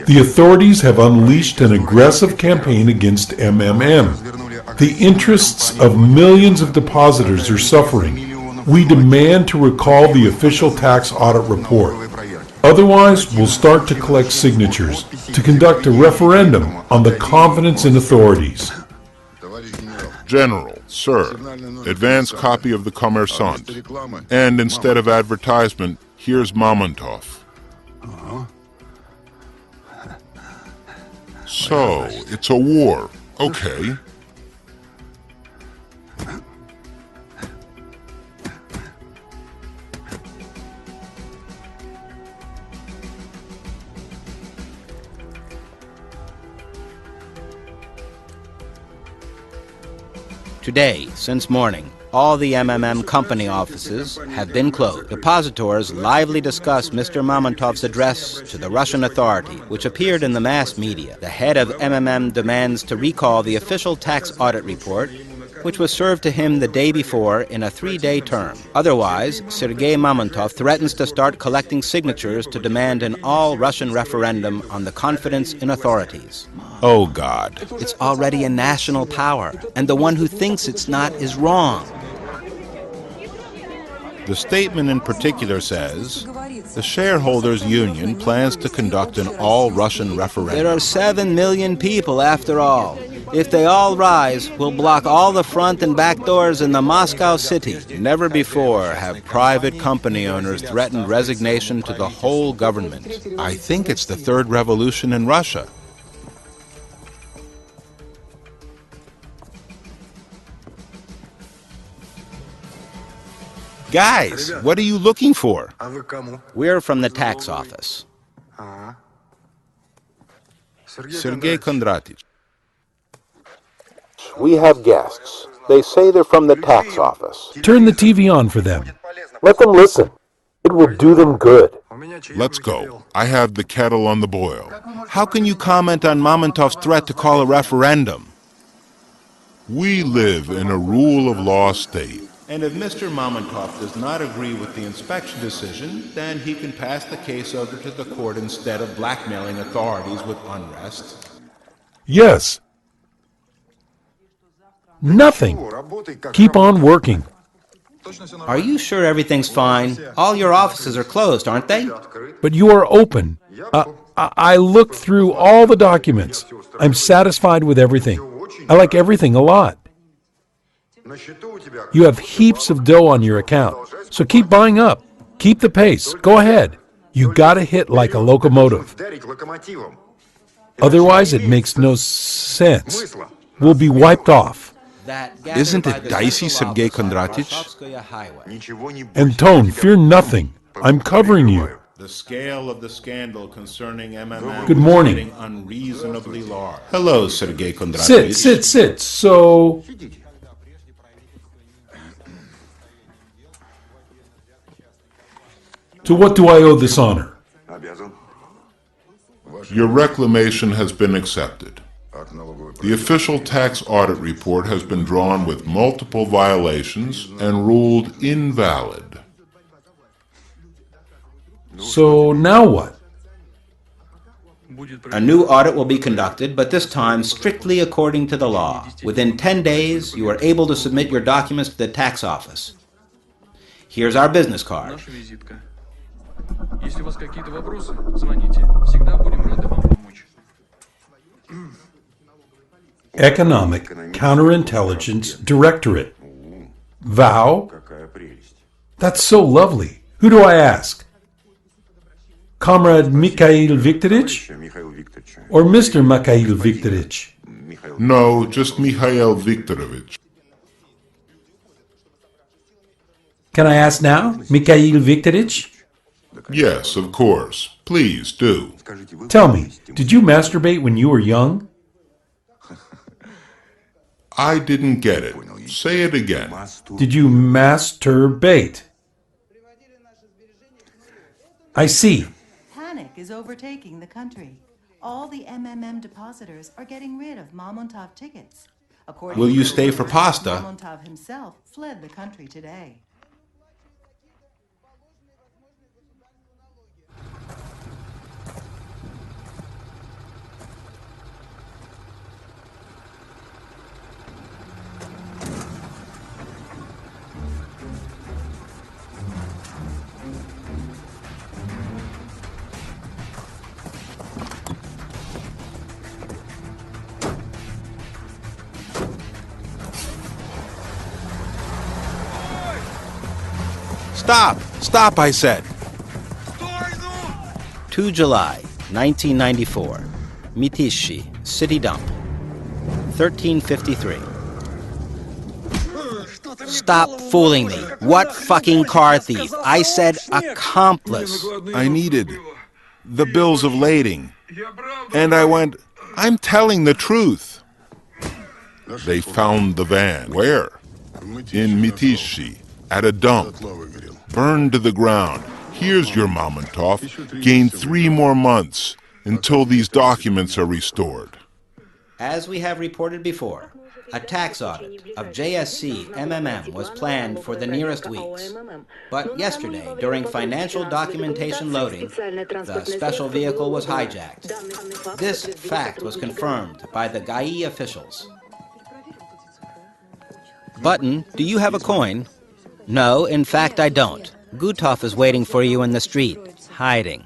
[SPEAKER 3] The authorities have unleashed an aggressive campaign against MMM. The interests of millions of depositors are suffering. We demand to recall the official tax audit report. Otherwise, we'll start to collect signatures to conduct a referendum on the confidence in authorities.
[SPEAKER 2] General, sir, advance copy of the Kommersant. And instead of advertisement, here's Mamontov. So, it's a war. Okay.
[SPEAKER 6] Today, since morning, all the MMM company offices have been closed. Depositors lively discuss Mr. Mamontov's address to the Russian authority, which appeared in the mass media. The head of MMM demands to recall the official tax audit report, which was served to him the day before in a 3-day term. Otherwise, Sergey Mamontov threatens to start collecting signatures to demand an all-Russian referendum on the confidence in authorities.
[SPEAKER 1] Oh, God.
[SPEAKER 6] It's already a national power, and the one who thinks it's not is wrong.
[SPEAKER 1] The statement in particular says, the shareholders' union plans to conduct an all-Russian referendum.
[SPEAKER 6] There are 7 million people, after all. If they all rise, we'll block all the front and back doors in the Moscow city.
[SPEAKER 1] Never before have private company owners threatened resignation to the whole government. I think it's the third revolution in Russia. Guys, what are you looking for?
[SPEAKER 6] We're from the tax office.
[SPEAKER 1] Sergey Kondratich.
[SPEAKER 10] We have guests. They say they're from the tax office.
[SPEAKER 8] Turn the TV on for them.
[SPEAKER 10] Let them listen. It will do them good.
[SPEAKER 2] Let's go. I have the kettle on the boil.
[SPEAKER 1] How can you comment on Mamontov's threat to call a referendum?
[SPEAKER 2] We live in a rule of law state.
[SPEAKER 1] And if Mr. Mamontov does not agree with the inspection decision, then he can pass the case over to the court instead of blackmailing authorities with unrest.
[SPEAKER 3] Yes.
[SPEAKER 8] Nothing. Keep on working.
[SPEAKER 6] Are you sure everything's fine? All your offices are closed, aren't they?
[SPEAKER 8] But you are open. I looked through all the documents. I'm satisfied with everything. I like everything a lot. You have heaps of dough on your account, so keep buying up. Keep the pace. Go ahead. You gotta hit like a locomotive. Otherwise, it makes no sense. We'll be wiped off.
[SPEAKER 1] Isn't it dicey, Sergey Kondratich?
[SPEAKER 3] Anton, fear nothing. I'm covering you.
[SPEAKER 1] The scale of the scandal concerning MMM
[SPEAKER 3] Good morning.
[SPEAKER 1] is getting unreasonably large. Hello, Sergey Kondratich.
[SPEAKER 3] Sit. So... To what do I owe this honor?
[SPEAKER 2] Your reclamation has been accepted. The official tax audit report has been drawn with multiple violations and ruled invalid.
[SPEAKER 3] So now what?
[SPEAKER 6] A new audit will be conducted, but this time strictly according to the law. Within 10 days, you are able to submit your documents to the tax office. Here's our business card.
[SPEAKER 11] Если у вас какие-то вопросы, звоните. Всегда будем рады вам помочь.
[SPEAKER 3] Economic Counterintelligence Directorate. Vow? That's so lovely. Who do I ask? Comrade Mikhail Viktorovich? Or Mr. Mikhail Viktorovich?
[SPEAKER 2] No, just Mikhail Viktorovich.
[SPEAKER 8] Can I ask now, Mikhail Viktorovich?
[SPEAKER 2] Yes, of course. Please do.
[SPEAKER 3] Tell me, did you masturbate when you were young?
[SPEAKER 2] I didn't get it. Say it again.
[SPEAKER 3] Did you masturbate? I see.
[SPEAKER 12] Panic is overtaking the country. All the MMM depositors are getting rid of Mamontov tickets.
[SPEAKER 1] Will you stay for pasta?
[SPEAKER 12] Mamontov himself fled the country today.
[SPEAKER 1] Stop! Stop, I said!
[SPEAKER 6] 2 July, 1994. Mitishi, city dump. 1353. Stop fooling me. What fucking car thief? I said accomplice.
[SPEAKER 1] I needed the bills of lading. And I went, I'm telling the truth.
[SPEAKER 2] They found the van. Where? In Mitishi, at a dump. Burned to the ground. Here's your Mamontov. Gain 3 more months until these documents are restored.
[SPEAKER 6] As we have reported before, a tax audit of JSC MMM was planned for the nearest weeks. But yesterday, during financial documentation loading, the special vehicle was hijacked. This fact was confirmed by the GAI officials. Button, do you have a coin? No, in fact, I don't. Gutov is waiting for you in the street, hiding.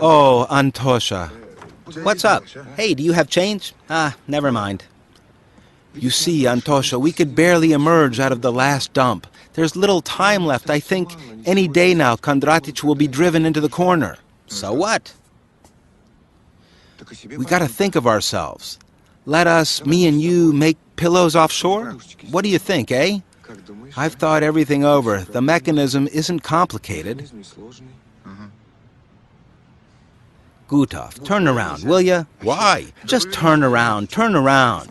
[SPEAKER 1] Oh, Antosha.
[SPEAKER 6] What's up? Hey, do you have change? Ah, never mind.
[SPEAKER 1] You see, Antosha, we could barely emerge out of the last dump. There's little time left. I think any day now Kondratic will be driven into the corner.
[SPEAKER 6] So what?
[SPEAKER 1] We gotta think of ourselves. Let us, me and you, make pillows offshore? What do you think, eh? I've thought everything over. The mechanism isn't complicated.
[SPEAKER 6] Gutov, turn around, will ya?
[SPEAKER 1] Why?
[SPEAKER 6] Just turn around, turn around.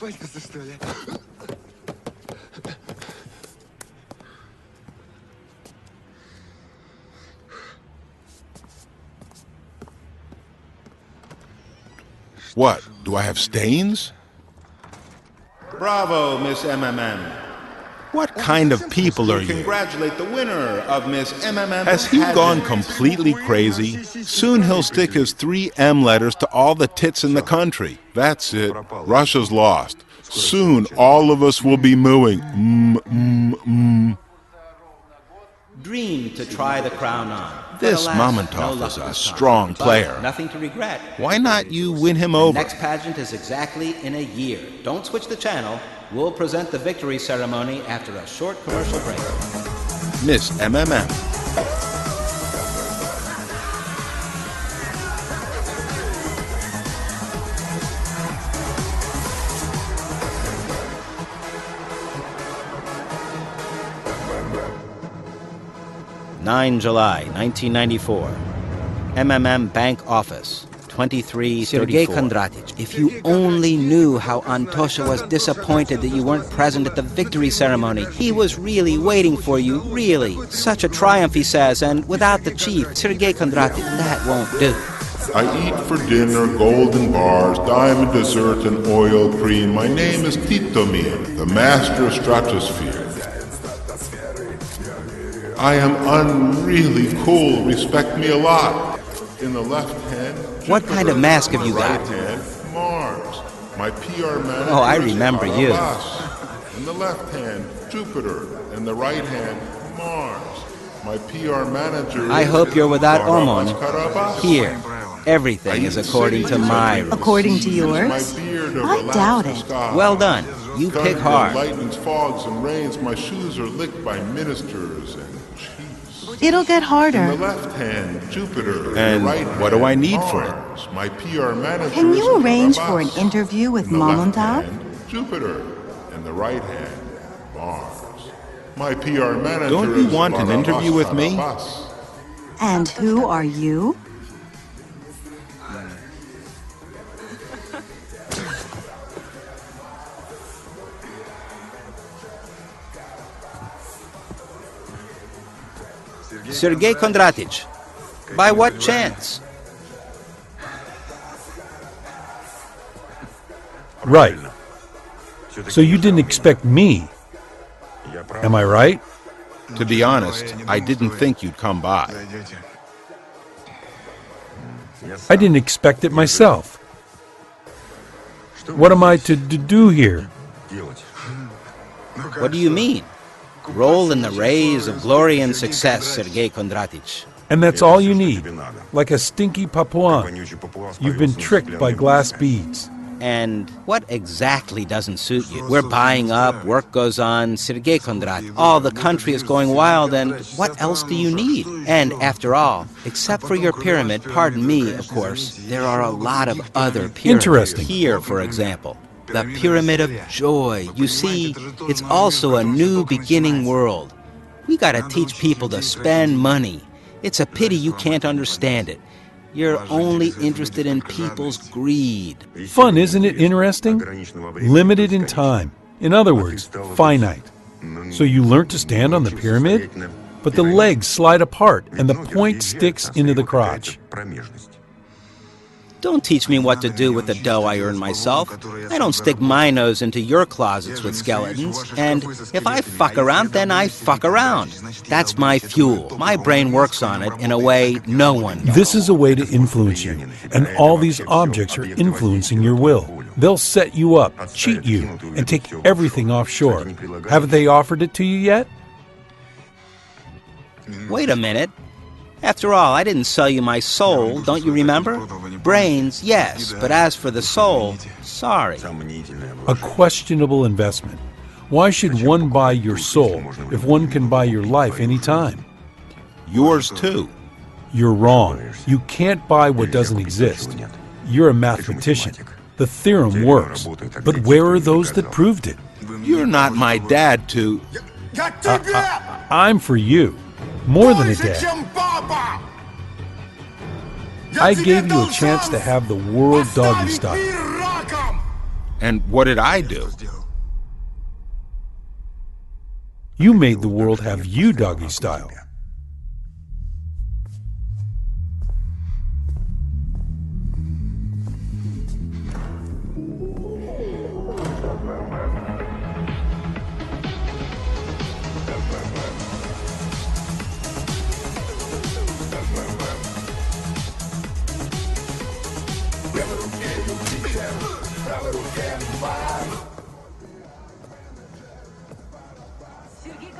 [SPEAKER 2] What? Do I have stains?
[SPEAKER 1] Bravo, Miss MMM. What kind of people are you? Congratulate the winner of Miss MMM. Has he gone completely crazy? Soon he'll stick his 3 M letters to all the tits in the country.
[SPEAKER 2] That's it. Russia's lost. Soon all of us will be mooing.
[SPEAKER 6] Dream to try the crown on.
[SPEAKER 1] This Mamontov is a strong player.
[SPEAKER 6] Nothing to regret.
[SPEAKER 1] Why not you win him over?
[SPEAKER 6] The next pageant is exactly in a year. Don't switch the channel. We'll present the victory ceremony after a short commercial break.
[SPEAKER 1] Miss MMM.
[SPEAKER 6] July 1994. MMM Bank Office, 2334. Sergey Kondratic, if you only knew how Antosha was disappointed that you weren't present at the victory ceremony. He was really waiting for you, really. Such a triumph, he says, and without the chief, Sergey Kondratic, that won't do.
[SPEAKER 2] I eat for dinner golden bars, diamond dessert, and oil cream. My name is Titomir, the master of stratosphere. I am unreally cool. Respect me a lot. In the left hand,
[SPEAKER 6] what kind of mask have you got?
[SPEAKER 2] Right hand, Mars. My PR manager.
[SPEAKER 6] Oh, I remember you.
[SPEAKER 2] In the left hand, Jupiter. In the right hand, Mars. My PR manager.
[SPEAKER 6] I hope you're without Omon. Here, everything is according to my rules.
[SPEAKER 4] According to yours? I doubt it.
[SPEAKER 6] Well done. You pick hard.
[SPEAKER 2] Lightnings, fogs, and rains. My shoes are licked by ministers and chiefs.
[SPEAKER 4] It'll get harder.
[SPEAKER 2] In the left hand, Jupiter.
[SPEAKER 1] And
[SPEAKER 2] right
[SPEAKER 1] what do I need
[SPEAKER 2] Mars.
[SPEAKER 1] for it?
[SPEAKER 2] My PR manager.
[SPEAKER 4] Can you arrange for an interview with Mamontov?
[SPEAKER 2] Jupiter. In the right hand, Mars. My PR manager.
[SPEAKER 1] Don't you want an interview with me?
[SPEAKER 4] And who are you?
[SPEAKER 6] Sergey Kondratic. By what chance?
[SPEAKER 8] Right. So you didn't expect me. Am I right?
[SPEAKER 1] To be honest, I didn't think you'd come by.
[SPEAKER 8] I didn't expect it myself. What am I to do here?
[SPEAKER 6] What do you mean? Roll in the rays of glory and success, Sergey Kondratic.
[SPEAKER 8] And that's all you need, like a stinky Papuan. You've been tricked by glass beads.
[SPEAKER 6] And what exactly doesn't suit you? We're buying up, work goes on, Sergey Kondrat. All the country is going wild, and what else do you need? And after all, except for your pyramid, pardon me, of course, there are a lot of other pyramids.
[SPEAKER 8] Interesting.
[SPEAKER 6] Here, for example, the Pyramid of Joy. You see, it's also a new beginning world. We gotta teach people to spend money. It's a pity you can't understand it. You're only interested in people's greed.
[SPEAKER 8] Fun, isn't it interesting? Limited in time. In other words, finite. So you learn to stand on the pyramid, but the legs slide apart and the point sticks into the crotch.
[SPEAKER 6] Don't teach me what to do with the dough I earn myself. I don't stick my nose into your closets with skeletons. And if I fuck around, then I fuck around. That's my fuel. My brain works on it in a way no one does.
[SPEAKER 8] This is a way to influence you, and all these objects are influencing your will. They'll set you up, cheat you, and take everything offshore. Haven't they offered it to you yet?
[SPEAKER 6] Wait a minute. After all, I didn't sell you my soul, don't you remember? Brains, yes, but as for the soul, sorry.
[SPEAKER 8] A questionable investment. Why should one buy your soul if one can buy your life any time?
[SPEAKER 1] Yours too.
[SPEAKER 8] You're wrong. You can't buy what doesn't exist. You're a mathematician. The theorem works. But where are those that proved it?
[SPEAKER 1] You're not my dad to...
[SPEAKER 8] I'm for you. More than a dad. I gave you a chance to have the world doggy style.
[SPEAKER 1] And what did I do?
[SPEAKER 8] You made the world have you doggy style.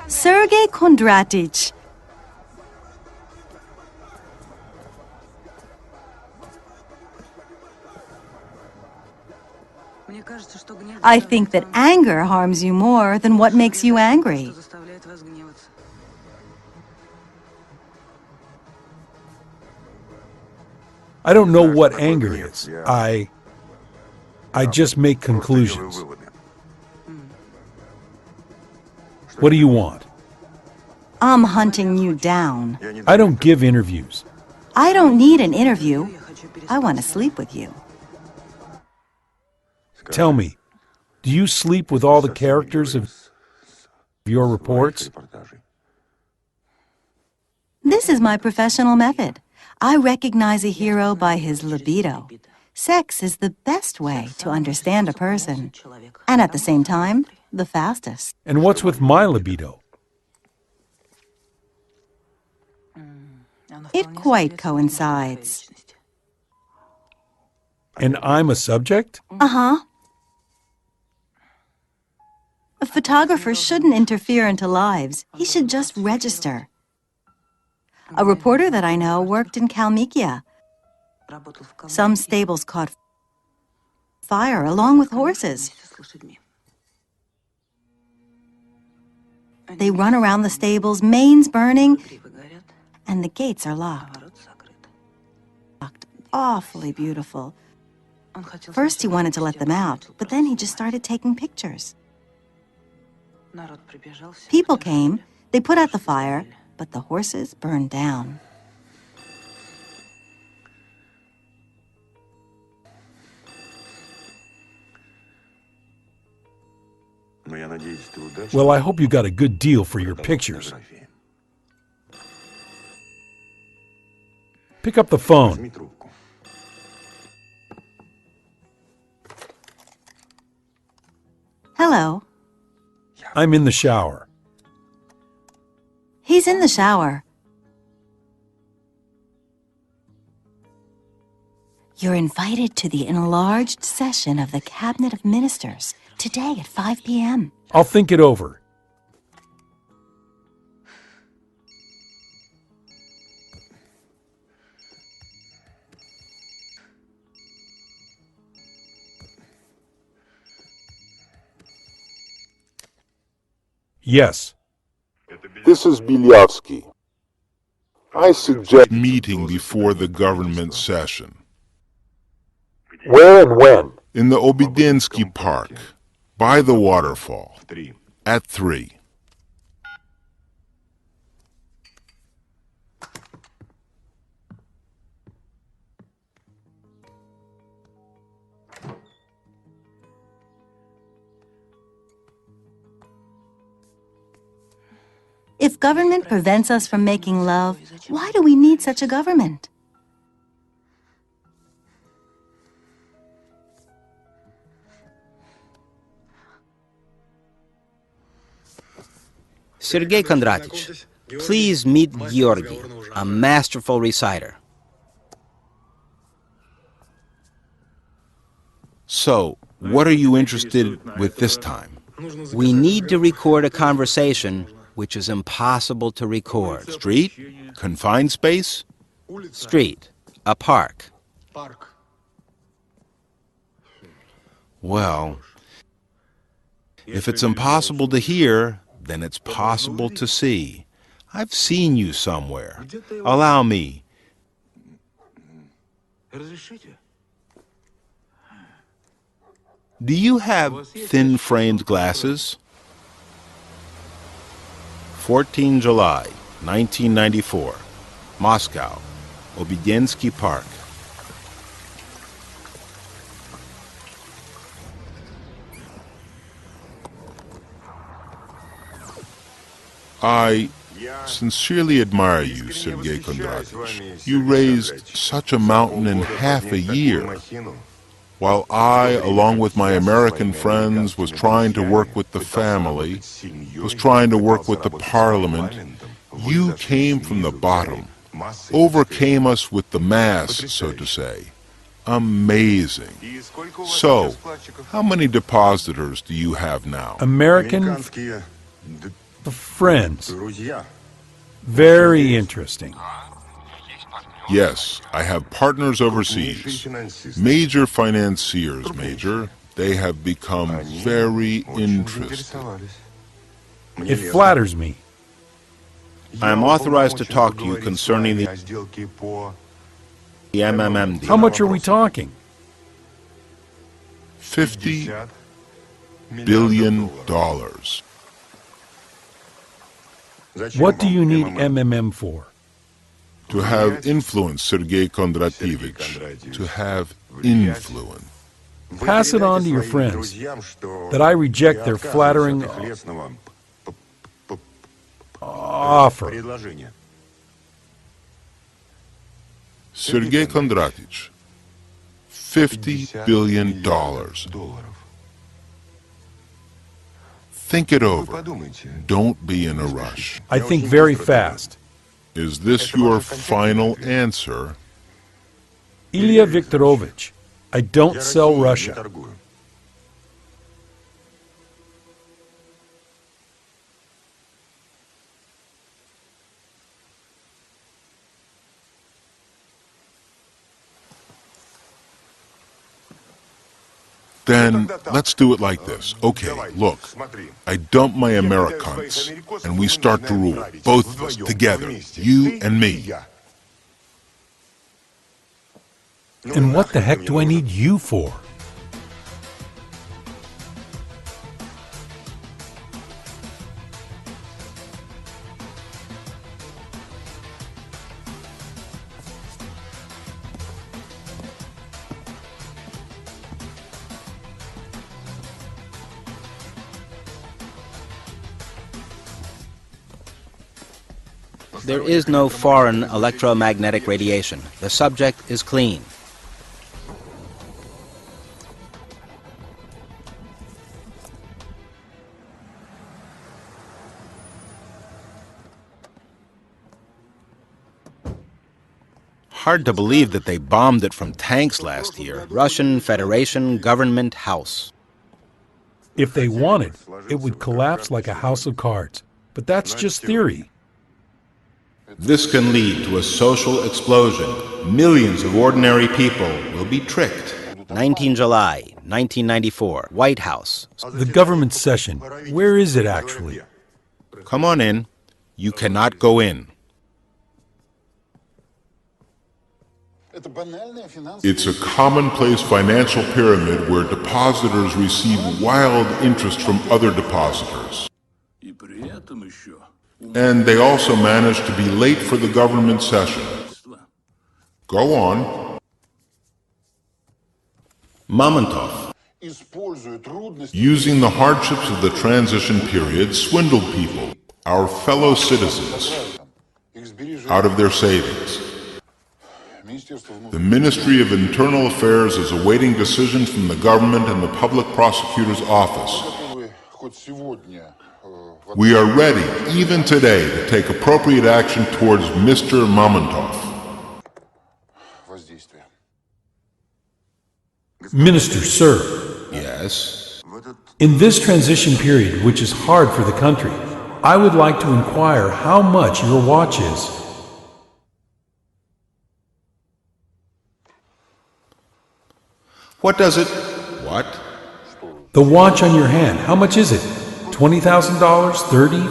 [SPEAKER 4] Sergey Kondratich. I think that anger harms you more than what makes you angry.
[SPEAKER 8] I don't know what anger is. I just make conclusions. What do you want?
[SPEAKER 4] I'm hunting you down.
[SPEAKER 8] I don't give interviews.
[SPEAKER 4] I don't need an interview. I want to sleep with you.
[SPEAKER 8] Tell me, do you sleep with all the characters of your reports?
[SPEAKER 4] This is my professional method. I recognize a hero by his libido. Sex is the best way to understand a person, and at the same time, the fastest.
[SPEAKER 8] And what's with my libido?
[SPEAKER 4] It quite coincides.
[SPEAKER 8] And I'm a subject?
[SPEAKER 4] Uh-huh. A photographer shouldn't interfere into lives. He should just register. A reporter that I know worked in Kalmykia. Some stables caught fire along with horses. They run around the stables, manes burning, and the gates are locked. Awfully beautiful. First he wanted to let them out, but then he just started taking pictures. People came, they put out the fire, but the horses burned down.
[SPEAKER 8] Well, I hope you got a good deal for your pictures. Pick up the phone.
[SPEAKER 4] Hello.
[SPEAKER 8] I'm in the shower.
[SPEAKER 4] He's in the shower. You're invited to the enlarged session of the Cabinet of Ministers today at 5 p.m.
[SPEAKER 8] I'll think it over.
[SPEAKER 3] Yes.
[SPEAKER 7] This is Bilyavsky. I suggest
[SPEAKER 2] meeting before the government session.
[SPEAKER 7] Where and when?
[SPEAKER 2] In the Obedinsky Park, by the waterfall, at 3.
[SPEAKER 4] If government prevents us from making love, why do we need such a government?
[SPEAKER 6] Sergey Kondratych, please meet Georgy, a masterful reciter.
[SPEAKER 1] So, what are you interested with this time?
[SPEAKER 6] We need to record a conversation which is impossible to record.
[SPEAKER 1] Street? Confined space?
[SPEAKER 6] Street. A park.
[SPEAKER 1] Well, if it's impossible to hear, then it's possible to see. I've seen you somewhere. Allow me. Do you have thin-framed glasses? 14 July, 1994, Moscow, Obedinsky Park.
[SPEAKER 2] I sincerely admire you, Sergey Kondratych. You raised such a mountain in half a year. While I, along with my American friends, was trying to work with the family, was trying to work with the parliament, you came from the bottom, overcame us with the mass, so to say. Amazing. So, how many depositors do you have now?
[SPEAKER 3] American friends. Very interesting.
[SPEAKER 2] Yes, I have partners overseas. Major financiers, Major. They have become very interested.
[SPEAKER 3] It flatters me.
[SPEAKER 1] I am authorized to talk to you concerning the MMM deal.
[SPEAKER 3] How much are we talking?
[SPEAKER 2] $50 billion.
[SPEAKER 3] What do you need MMM for?
[SPEAKER 2] To have influence, Sergey Kondratyevich. To have influence.
[SPEAKER 3] Pass it on to your friends that I reject their flattering offer.
[SPEAKER 2] Sergey Kondratych, $50 billion. Think it over. Don't be in a rush.
[SPEAKER 3] I think very fast.
[SPEAKER 2] Is this your final answer?
[SPEAKER 3] Ilya Viktorovich, I don't sell Russia.
[SPEAKER 2] Then let's do it like this. Okay, look, I dump my Americans, and we start to rule, both of us, together, you and me.
[SPEAKER 3] And what the heck do I need you for?
[SPEAKER 6] There is no foreign electromagnetic radiation. The subject is clean.
[SPEAKER 1] Hard to believe that they bombed it from tanks last year.
[SPEAKER 6] Russian Federation Government House.
[SPEAKER 3] If they wanted, it would collapse like a house of cards. But that's just theory.
[SPEAKER 1] This can lead to a social explosion. Millions of ordinary people will be tricked.
[SPEAKER 6] 19 July, 1994, White House.
[SPEAKER 3] The government session, where is it actually?
[SPEAKER 1] Come on in. You cannot go in.
[SPEAKER 2] It's a commonplace financial pyramid where depositors receive wild interest from other depositors. And they also manage to be late for the government session. Go on.
[SPEAKER 1] Mamontov,
[SPEAKER 2] Using the hardships of the transition period, swindled people, our fellow citizens, out of their savings. The Ministry of Internal Affairs is awaiting decisions from the government and the public prosecutor's office. We are ready, even today, to take appropriate action towards Mr. Mamontov.
[SPEAKER 3] Minister, sir.
[SPEAKER 1] yes?
[SPEAKER 3] In this transition period, which is hard for the country, I would like to inquire how much your watch is.
[SPEAKER 1] What does it? What?
[SPEAKER 3] The watch on your hand, how much is it? $20,000? $30,000?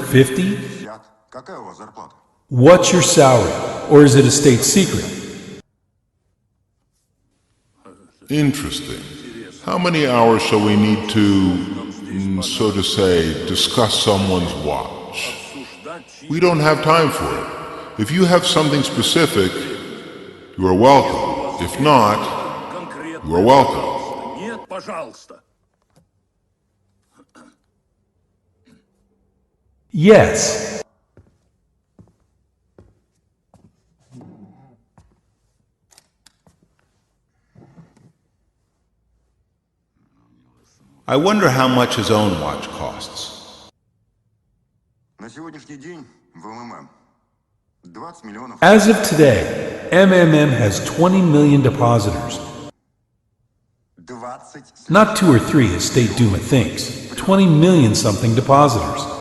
[SPEAKER 3] $50,000? What's your salary? Or is it a state secret?
[SPEAKER 2] Interesting. How many hours shall we need to, so to say, discuss someone's watch? We don't have time for it. If you have something specific, you are welcome. If not, you are welcome.
[SPEAKER 3] Yes.
[SPEAKER 1] I wonder how much his own watch costs.
[SPEAKER 3] As of today, MMM has 20 million depositors. Not 2 or 3 as State Duma thinks. 20 million something depositors.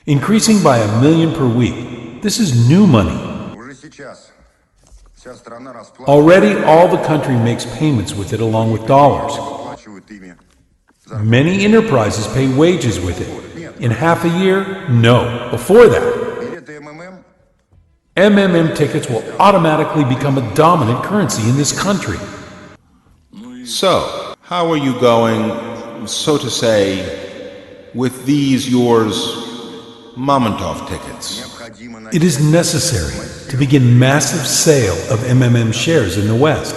[SPEAKER 3] Increasing by 1 million per week. This is new money. Already all the country makes payments with it along with dollars. Many enterprises pay wages with it. In half a year? No. Before that. MMM tickets will automatically become a dominant currency in this country.
[SPEAKER 1] So, how are you going, so to say, with these yours Mamontov tickets?
[SPEAKER 3] It is necessary to begin massive sale of MMM shares in the West.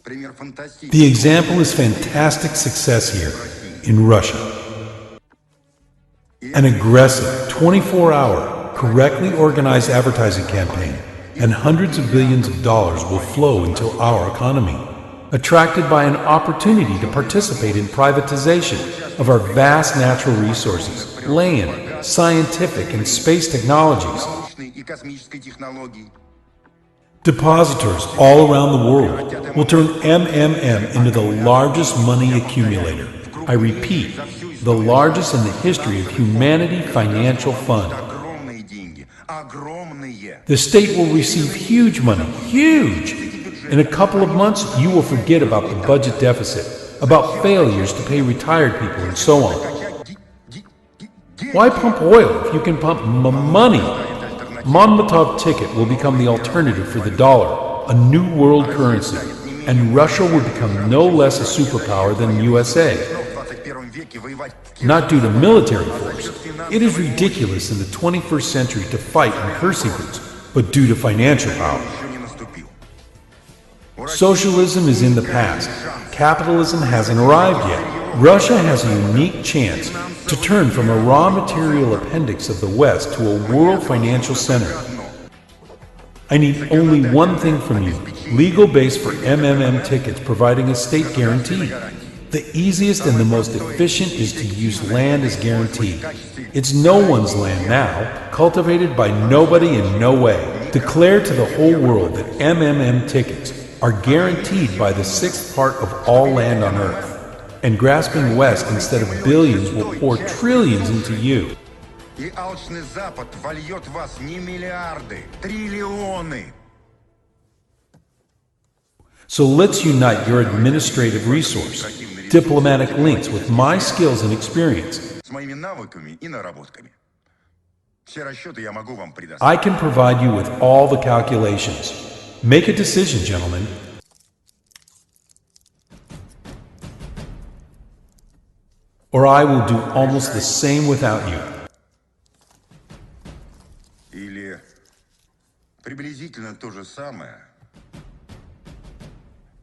[SPEAKER 3] The example is fantastic success here in Russia. An aggressive 24-hour, correctly organized advertising campaign and hundreds of billions of dollars will flow into our economy, attracted by an opportunity to participate in privatization of our vast natural resources, land, scientific and space technologies. Depositors all around the world will turn MMM into the largest money accumulator. I repeat, the largest in the history of humanity financial fund. The state will receive huge money, huge! In a couple of months, you will forget about the budget deficit, about failures to pay retired people and so on. Why pump oil if you can pump money? Mamontov ticket will become the alternative for the dollar, a new world currency, and Russia will become no less a superpower than the USA. Not due to military force. It is ridiculous in the 21st century to fight in her secrets, but due to financial power. Socialism is in the past. Capitalism hasn't arrived yet. Russia has a unique chance to turn from a raw material appendix of the West to a world financial center. I need only one thing from you, legal base for MMM tickets providing a state guarantee. The easiest and the most efficient is to use land as guarantee. It's no one's land now, cultivated by nobody in no way. Declare to the whole world that MMM tickets are guaranteed by the 6th part of all land on earth. And grasping West instead of billions will pour trillions into you. So let's unite your administrative resource, diplomatic links with my skills and experience. I can provide you with all the calculations. Make a decision, gentlemen. Or I will do almost the same without you.
[SPEAKER 13] Или приблизительно то же самое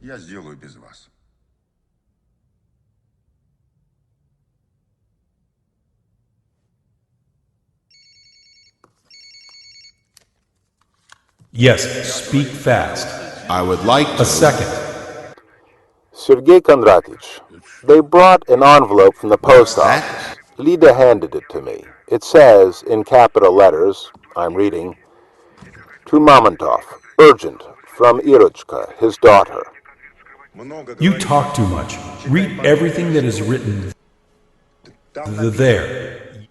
[SPEAKER 13] я сделаю без вас.
[SPEAKER 3] Yes, speak fast.
[SPEAKER 1] I would like to...
[SPEAKER 3] A second.
[SPEAKER 10] Sergey Kondratych, they brought an envelope from the post office. Lida handed it to me. It says, in capital letters, I'm reading, to Mamontov, urgent, from Irochka, his daughter.
[SPEAKER 3] You talk too much. Read everything that is written there.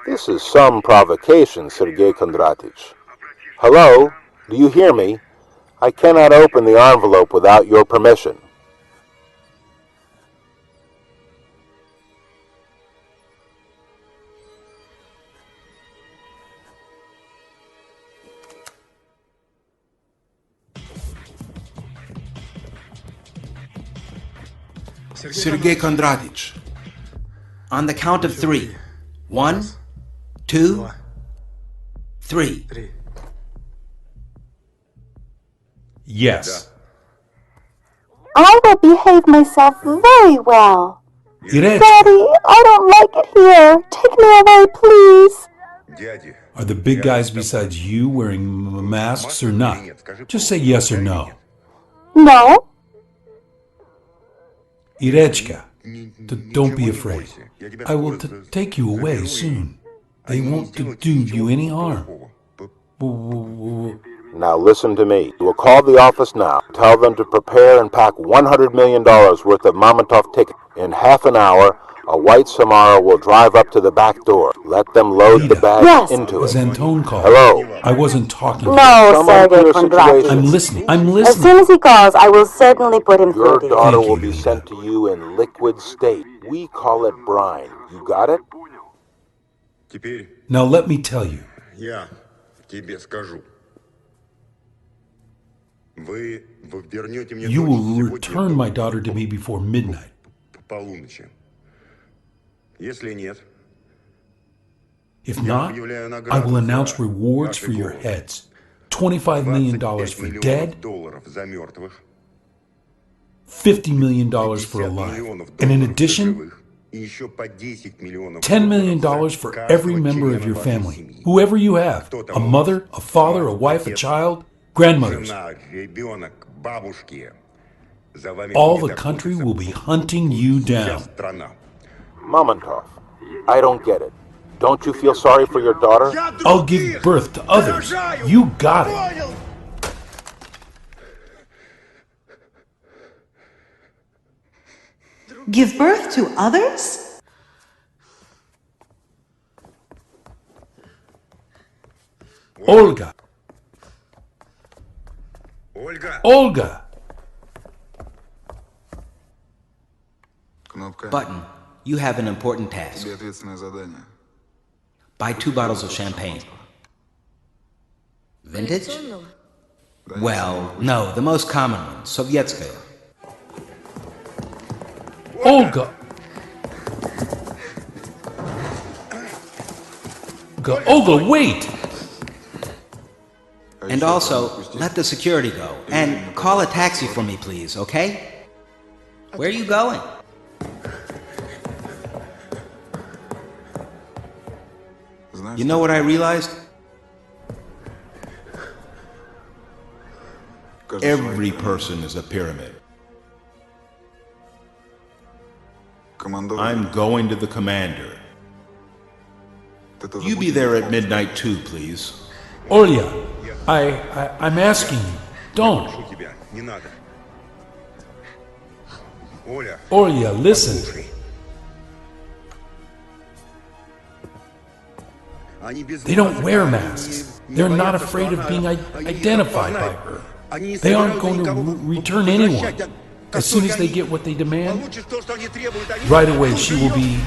[SPEAKER 10] This is some provocation, Sergey Kondratych. Hello? Do you hear me? I cannot open the envelope without your permission.
[SPEAKER 1] Sergey Kondratych.
[SPEAKER 6] On the count of 3. 1, 2, 3.
[SPEAKER 3] Yes.
[SPEAKER 9] I will behave myself very well.
[SPEAKER 3] Irech,
[SPEAKER 9] Daddy, I don't like it here. Take me away, please.
[SPEAKER 3] are the big guys besides you wearing masks or not? Just say yes or no.
[SPEAKER 9] No.
[SPEAKER 3] Irechka, don't be afraid. I will take you away soon. They won't do you any harm.
[SPEAKER 10] Now listen to me. You will call the office now. Tell them to prepare and pack $100 million worth of Mamontov tickets. In half an hour, a white Samara will drive up to the back door. Let them load the bags into it.
[SPEAKER 3] Antone called.
[SPEAKER 10] Hello.
[SPEAKER 3] I wasn't talking.
[SPEAKER 9] No, Sergey Kondratych.
[SPEAKER 3] I'm listening.
[SPEAKER 9] As soon as he calls, I will certainly put him
[SPEAKER 10] Your
[SPEAKER 9] through.
[SPEAKER 10] daughter will be sent to you in liquid state. We call it brine. You got it?
[SPEAKER 3] Now let me tell you.
[SPEAKER 13] Я тебе скажу.
[SPEAKER 3] You will return my daughter to me before midnight. If not, I will announce rewards for your heads. $25 million for dead, $50 million for alive. And in addition, $10 million for every member of your family, whoever you have, a mother, a father, a wife, a child, grandmothers. All the country will be hunting you down.
[SPEAKER 10] Mamontov, I don't get it. Don't you feel sorry for your daughter?
[SPEAKER 3] I'll give birth to others. You got it.
[SPEAKER 12] Give birth to others?
[SPEAKER 3] Olga. Olga.
[SPEAKER 6] Button, you have an important task. Buy 2 bottles of champagne. Vintage? Well, no, the most common one, Sovietskaya.
[SPEAKER 3] Olga. Olga, wait!
[SPEAKER 6] And also, let the security go. And call a taxi for me, please, okay? Where are you going? You know what I realized?
[SPEAKER 1] Every person is a pyramid. I'm going to the commander. You be there at midnight too, please.
[SPEAKER 3] Olya, I'm asking you, don't. Olya, listen. They don't wear masks. They're not afraid of being identified by her. They aren't going to return anyone. As soon as they get what they demand, right away she will be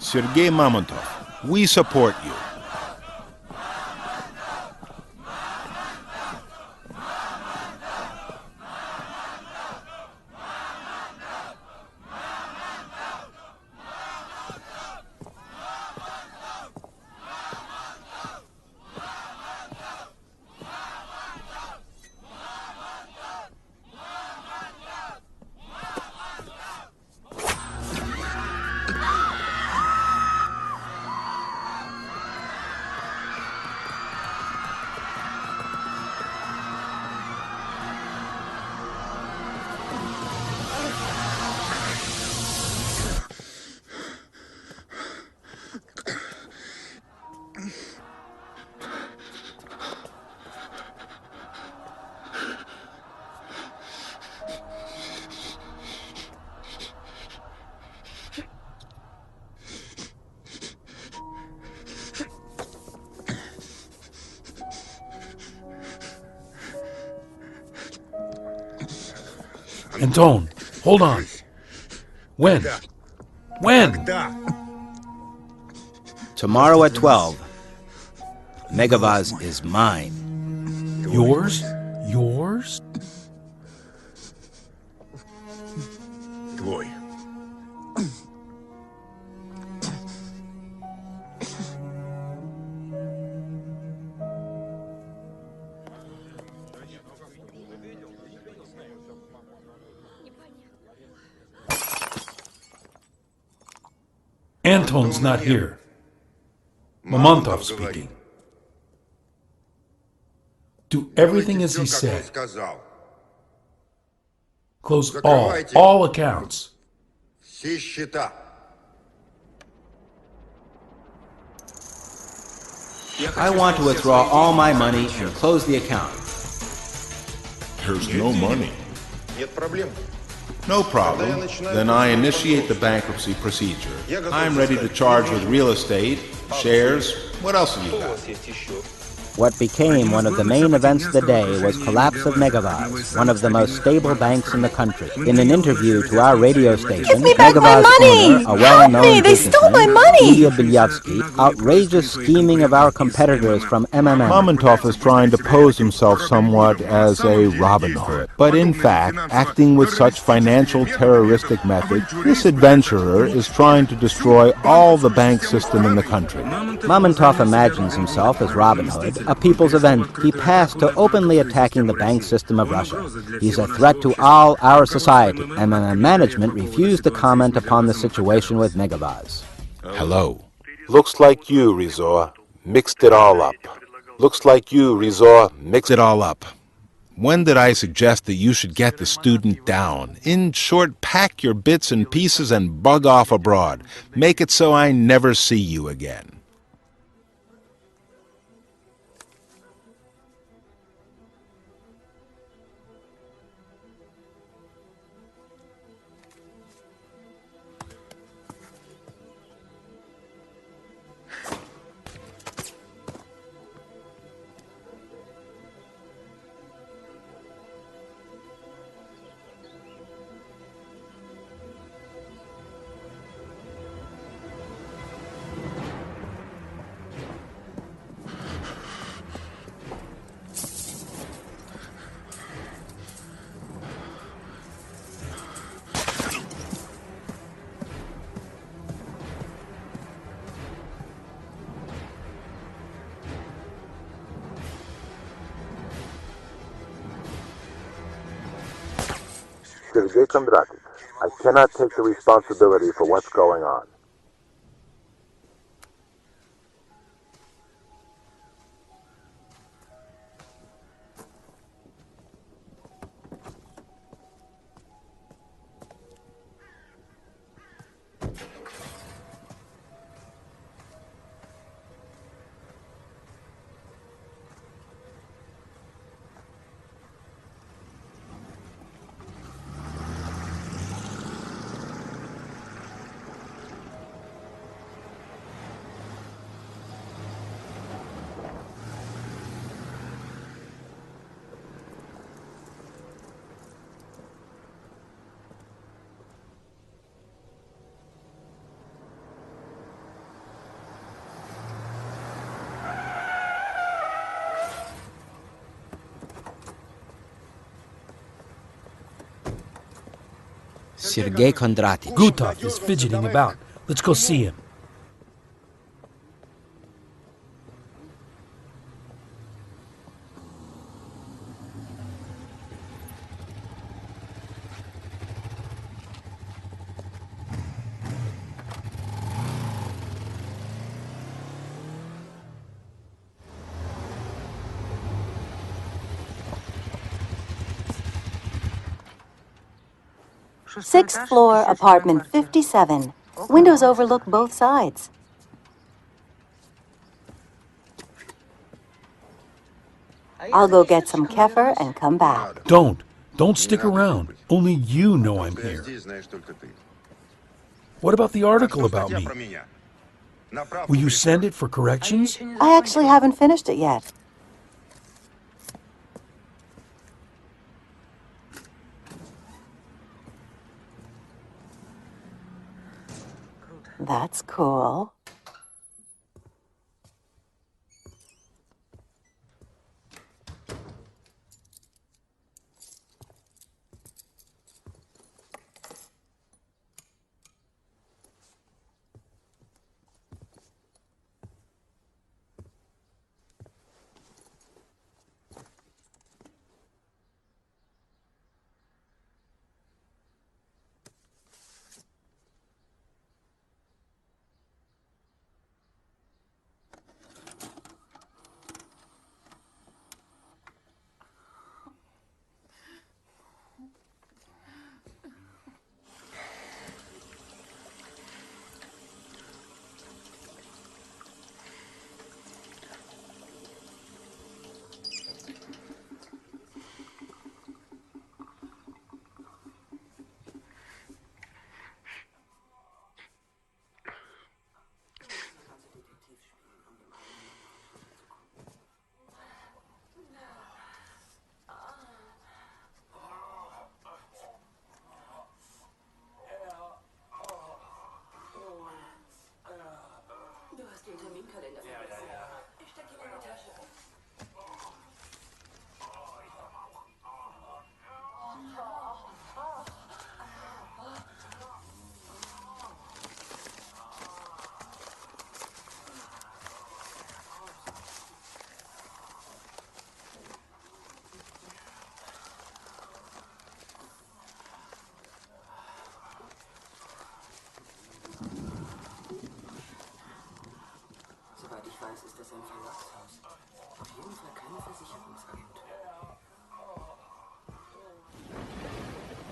[SPEAKER 1] Sergey Mavrodi, we support you.
[SPEAKER 8] Anton, hold on. When? When?
[SPEAKER 6] Tomorrow at 12. Megavaz is mine.
[SPEAKER 8] Yours? Yours?
[SPEAKER 13] Твой.
[SPEAKER 8] Anton's not here. Mamontov speaking. Do everything as he said. Close all accounts.
[SPEAKER 13] Все счета.
[SPEAKER 6] I want to withdraw all my money and close the account.
[SPEAKER 2] There's no money.
[SPEAKER 13] Нет проблем.
[SPEAKER 1] No problem. Then I initiate the bankruptcy procedure. I'm ready to charge with real estate, shares. What else have you got?
[SPEAKER 6] What became one of the main events of the day was collapse of Megavaz, one of the most stable banks in the country. In an interview to our radio station, Megavaz owner, a well-known businessman, Ilya Bilyavsky, outrageous scheming of our competitors from MMM.
[SPEAKER 1] Mamontov is trying to pose himself somewhat as a Robin Hood. But in fact, acting with such financial terroristic methods, this adventurer is trying to destroy all the bank system in the country.
[SPEAKER 6] Mamontov imagines himself as Robin Hood, a people's event. He passed to openly attacking the bank system of Russia. He's a threat to all our society, and the management refused to comment upon the situation with Megavaz.
[SPEAKER 1] Hello.
[SPEAKER 10] Looks like you, Rizor, mixed it all up. Looks like you, Rizor, mixed
[SPEAKER 1] it all up. When did I suggest that you should get the student down? In short, pack your bits and pieces and bug off abroad. Make it so I never see you again.
[SPEAKER 10] Sergey Kondratich, I cannot take the responsibility for what's going on.
[SPEAKER 6] Sergey Kondratich.
[SPEAKER 8] Gutov is fidgeting about. Let's go see him.
[SPEAKER 4] Sixth floor, apartment 57. Windows overlook both sides. I'll go get some kefir and come back.
[SPEAKER 8] Don't stick around. Only you know I'm here. What about the article about me? Will you send it for corrections?
[SPEAKER 4] I actually haven't finished it yet. That's cool.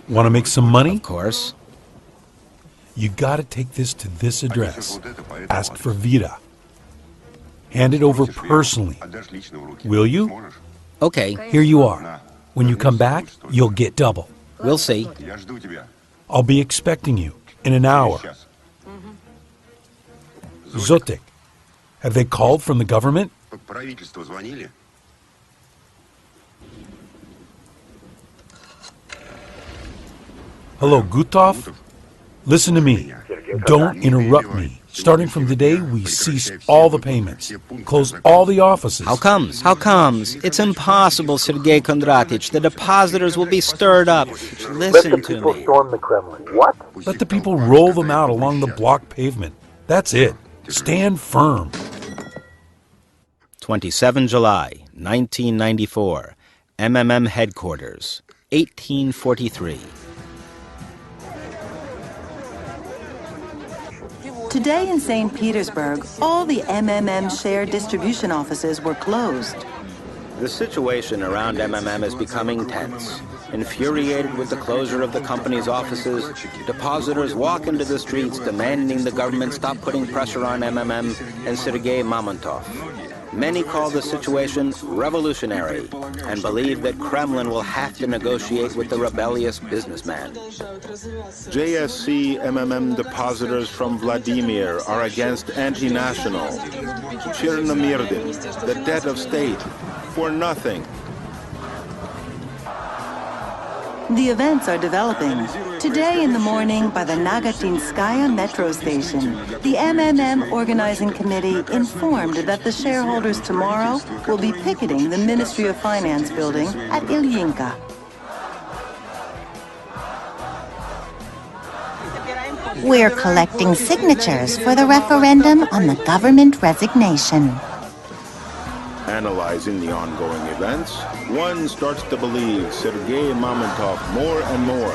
[SPEAKER 8] Want to make some money?
[SPEAKER 6] Of course.
[SPEAKER 8] You got to take this to this address. Ask for Vida. Hand it over personally. Will you?
[SPEAKER 6] Okay.
[SPEAKER 8] Here you are. When you come back, you'll get double.
[SPEAKER 6] We'll see.
[SPEAKER 8] I'll be expecting you in an hour. Zotik, have they called from the government? Hello, Gutov? Listen to me. Don't interrupt me. Starting from today, we cease all the payments. Close all the offices.
[SPEAKER 6] How comes? How comes? It's impossible, Sergey Kondratich. The depositors will be stirred up. Listen to me.
[SPEAKER 7] Storm the Kremlin. What?
[SPEAKER 8] Let the people roll them out along the block pavement. That's it. Stand firm.
[SPEAKER 6] 27 July, 1994. MMM headquarters. 1843.
[SPEAKER 12] Today in St. Petersburg, all the MMM share distribution offices were closed.
[SPEAKER 6] The situation around MMM is becoming tense. Infuriated with the closure of the company's offices, depositors walk into the streets demanding the government stop putting pressure on MMM and Sergey Mamontov. Many call the situation revolutionary and believe that Kremlin will have to negotiate with the rebellious businessman.
[SPEAKER 1] JSC MMM depositors from Vladimir are against anti-national. Chernomirdin, the debt of state, for nothing.
[SPEAKER 12] The events are developing. Today in the morning by the Nagatinskaya metro station, the MMM organizing committee informed that the shareholders tomorrow will be picketing the Ministry of Finance building at Ilyinka.
[SPEAKER 4] We're collecting signatures for the referendum on the government resignation.
[SPEAKER 1] Analyzing the ongoing events, one starts to believe Sergey Mamontov more and more,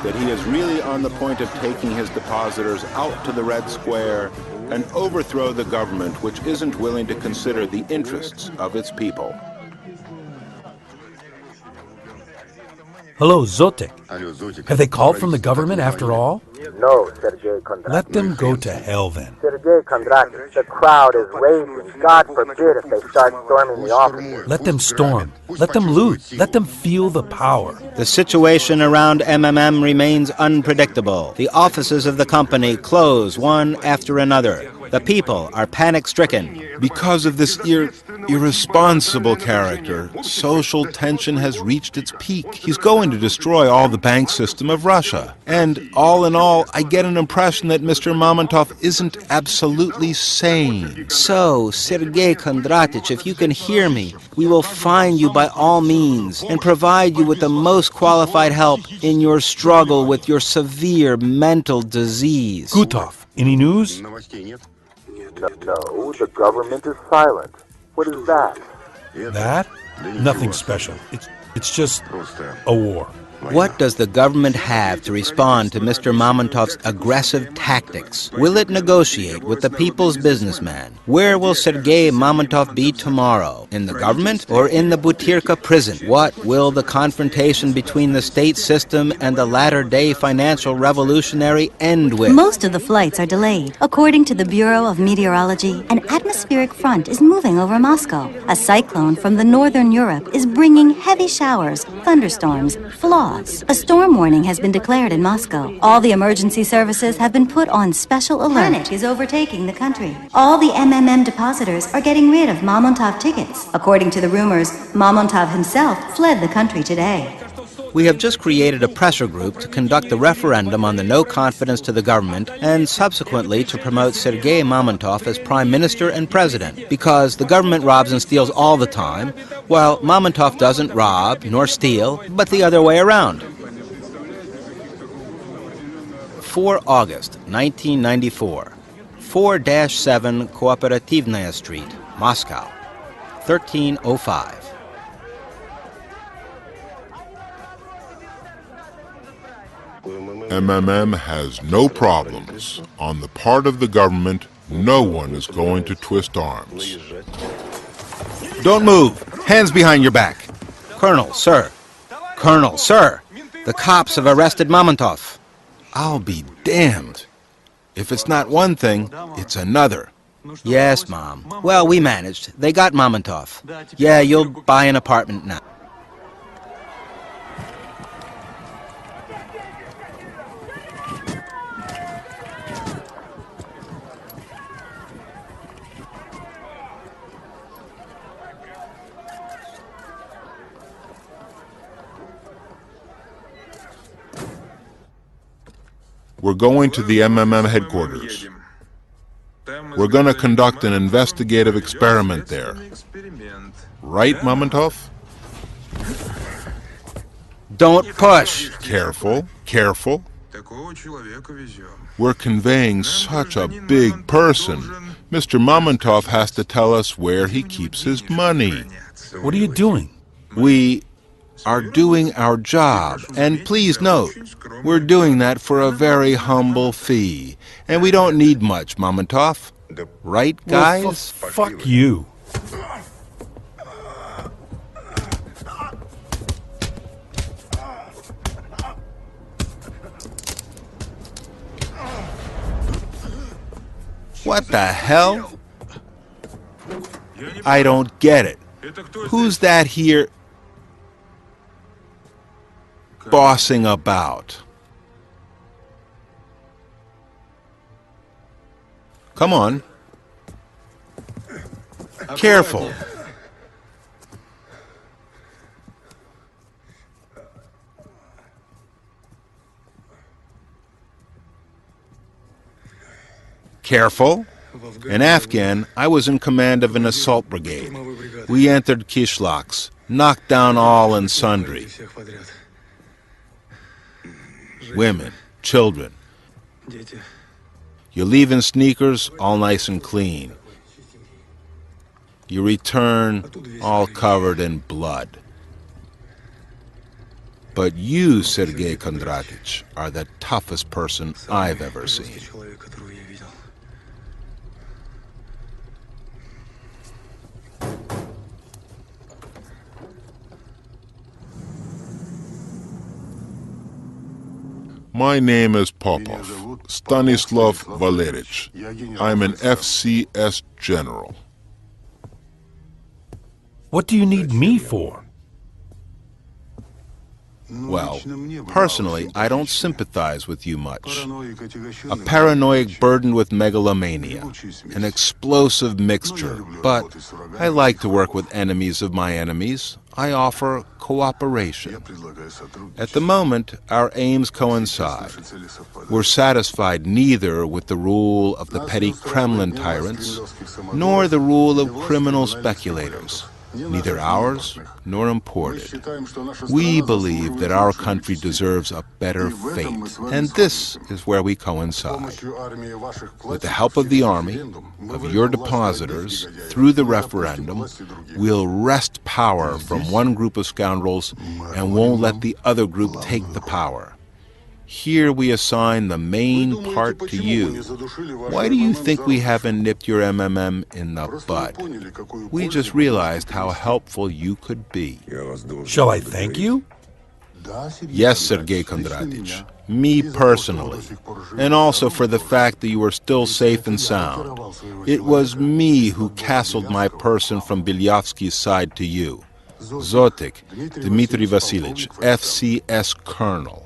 [SPEAKER 1] that he is really on the point of taking his depositors out to the Red Square and overthrow the government which isn't willing to consider the interests of its people.
[SPEAKER 8] Hello, Zotek. Have they called from the government after all?
[SPEAKER 10] No, Sergey Kondratovich.
[SPEAKER 8] Let them go to hell then.
[SPEAKER 10] Sergey Kondratovich, the crowd is raging. God forbid if they start storming the offices.
[SPEAKER 8] Let them storm. Let them loot. Let them feel the power.
[SPEAKER 6] The situation around MMM remains unpredictable. The offices of the company close one after another. The people are panic-stricken.
[SPEAKER 1] Because of this irresponsible character, social tension has reached its peak. He's going to destroy all the bank system of Russia. And all in all, I get an impression that Mr. Mamontov isn't absolutely sane.
[SPEAKER 6] So, Sergey Kondratovich, if you can hear me, we will find you by all means and provide you with the most qualified help in your struggle with your severe mental disease.
[SPEAKER 8] Gutov, any news?
[SPEAKER 10] No, the government is silent. What is that?
[SPEAKER 8] That? Nothing special. It's just a war.
[SPEAKER 6] What does the government have to respond to Mr. Mamontov's aggressive tactics? Will it negotiate with the people's businessman? Where will Sergey Mamontov be tomorrow? In the government or in the Butyrka prison? What will the confrontation between the state system and the latter-day financial revolutionary end with?
[SPEAKER 4] Most of the flights are delayed. According to the Bureau of Meteorology, an atmospheric front is moving over Moscow. A cyclone from the northern Europe is bringing heavy showers, thunderstorms, flaws. A storm warning has been declared in Moscow. All the emergency services have been put on special alert. Panic is overtaking the country. All the MMM depositors are getting rid of Mamontov tickets. According to the rumors, Mamontov himself fled the country today.
[SPEAKER 6] We have just created a pressure group to conduct the referendum on the no confidence to the government and subsequently to promote Sergey Mamontov as Prime Minister and President, because the government robs and steals all the time, while Mamontov doesn't rob nor steal, but the other way around. 4 August 1994, 4-7 Kooperativnaya Street, Moscow, 1305.
[SPEAKER 2] MMM has no problems. On the part of the government, no one is going to twist arms.
[SPEAKER 1] Don't move! Hands behind your back!
[SPEAKER 6] Colonel, sir! Colonel, sir! The cops have arrested Mamontov.
[SPEAKER 1] I'll be damned. If it's not one thing, it's another.
[SPEAKER 6] Yes, Mom. Well, we managed. They got Mamontov. Yeah, you'll buy an apartment now.
[SPEAKER 2] We're going to the MMM headquarters. We're going to conduct an investigative experiment there. Right, Mamontov?
[SPEAKER 6] Don't push!
[SPEAKER 2] Careful, careful. We're conveying such a big person. Mr. Mamontov has to tell us where he keeps his money.
[SPEAKER 8] What are you doing?
[SPEAKER 1] We are doing our job. And please note, we're doing that for a very humble fee. And we don't need much, Mamontov. Right, guys?
[SPEAKER 8] Well, fuck you.
[SPEAKER 1] What the hell? I don't get it. Who's that here bossing about? Come on. Careful. Careful. In Afghan, I was in command of an assault brigade. We entered Kishlaks, knocked down all and sundry. Women, children. You leave in sneakers, all nice and clean. You return, all covered in blood. But you, Sergey Kondratich, are the toughest person I've ever seen.
[SPEAKER 2] My name is Popov, Stanislav Valerich. I'm an FCS general.
[SPEAKER 8] What do you need me for?
[SPEAKER 1] Well, personally, I don't sympathize with you much. A paranoid burdened with megalomania, an explosive mixture, but I like to work with enemies of my enemies. I offer cooperation. At the moment, our aims coincide. We're satisfied neither with the rule of the petty Kremlin tyrants, nor the rule of criminal speculators, neither ours nor imported. We believe that our country deserves a better fate, and this is where we coincide. With the help of the army, of your depositors, through the referendum, we'll wrest power from one group of scoundrels and won't let the other group take the power. Here we assign the main part to you. Why do you think we haven't nipped your MMM in the bud? We just realized how helpful you could be.
[SPEAKER 8] Shall I thank you?
[SPEAKER 1] Yes, Sergey Kondratich, me personally, and also for the fact that you are still safe and sound. It was me who castled my person from Belyavsky's side to you. Zotik, Dmitry Vasilyevich, FCS Colonel.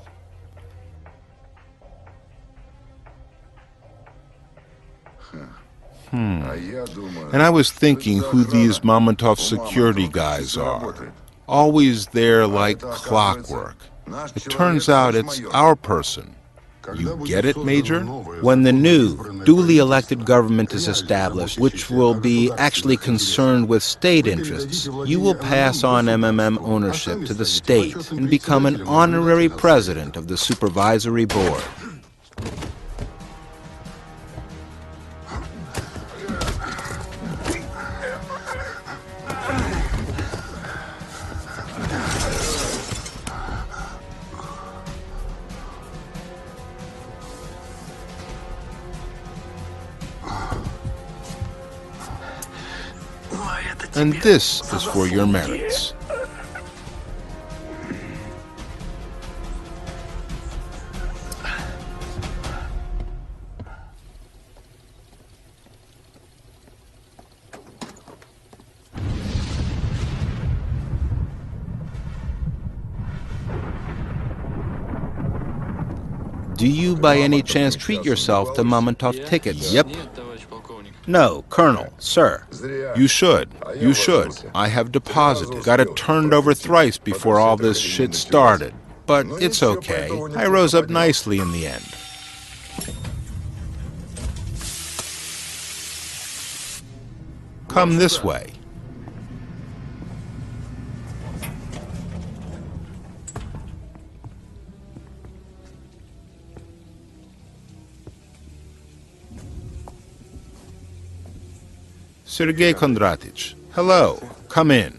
[SPEAKER 1] And I was thinking who these Mamontov security guys are. Always there like clockwork. It turns out it's our person. You get it, Major?
[SPEAKER 6] When the new, duly elected government is established, which will be actually concerned with state interests, you will pass on MMM ownership to the state and become an honorary president of the supervisory board.
[SPEAKER 1] And this is for your merits. Do you by any chance treat yourself to Mamontov tickets?
[SPEAKER 6] Yep. No, Colonel, sir.
[SPEAKER 1] You should. You should. I have deposited. Got it turned over thrice before all this shit started. But it's okay. I rose up nicely in the end. Come this way. Sergey Kondratich, hello. Come in.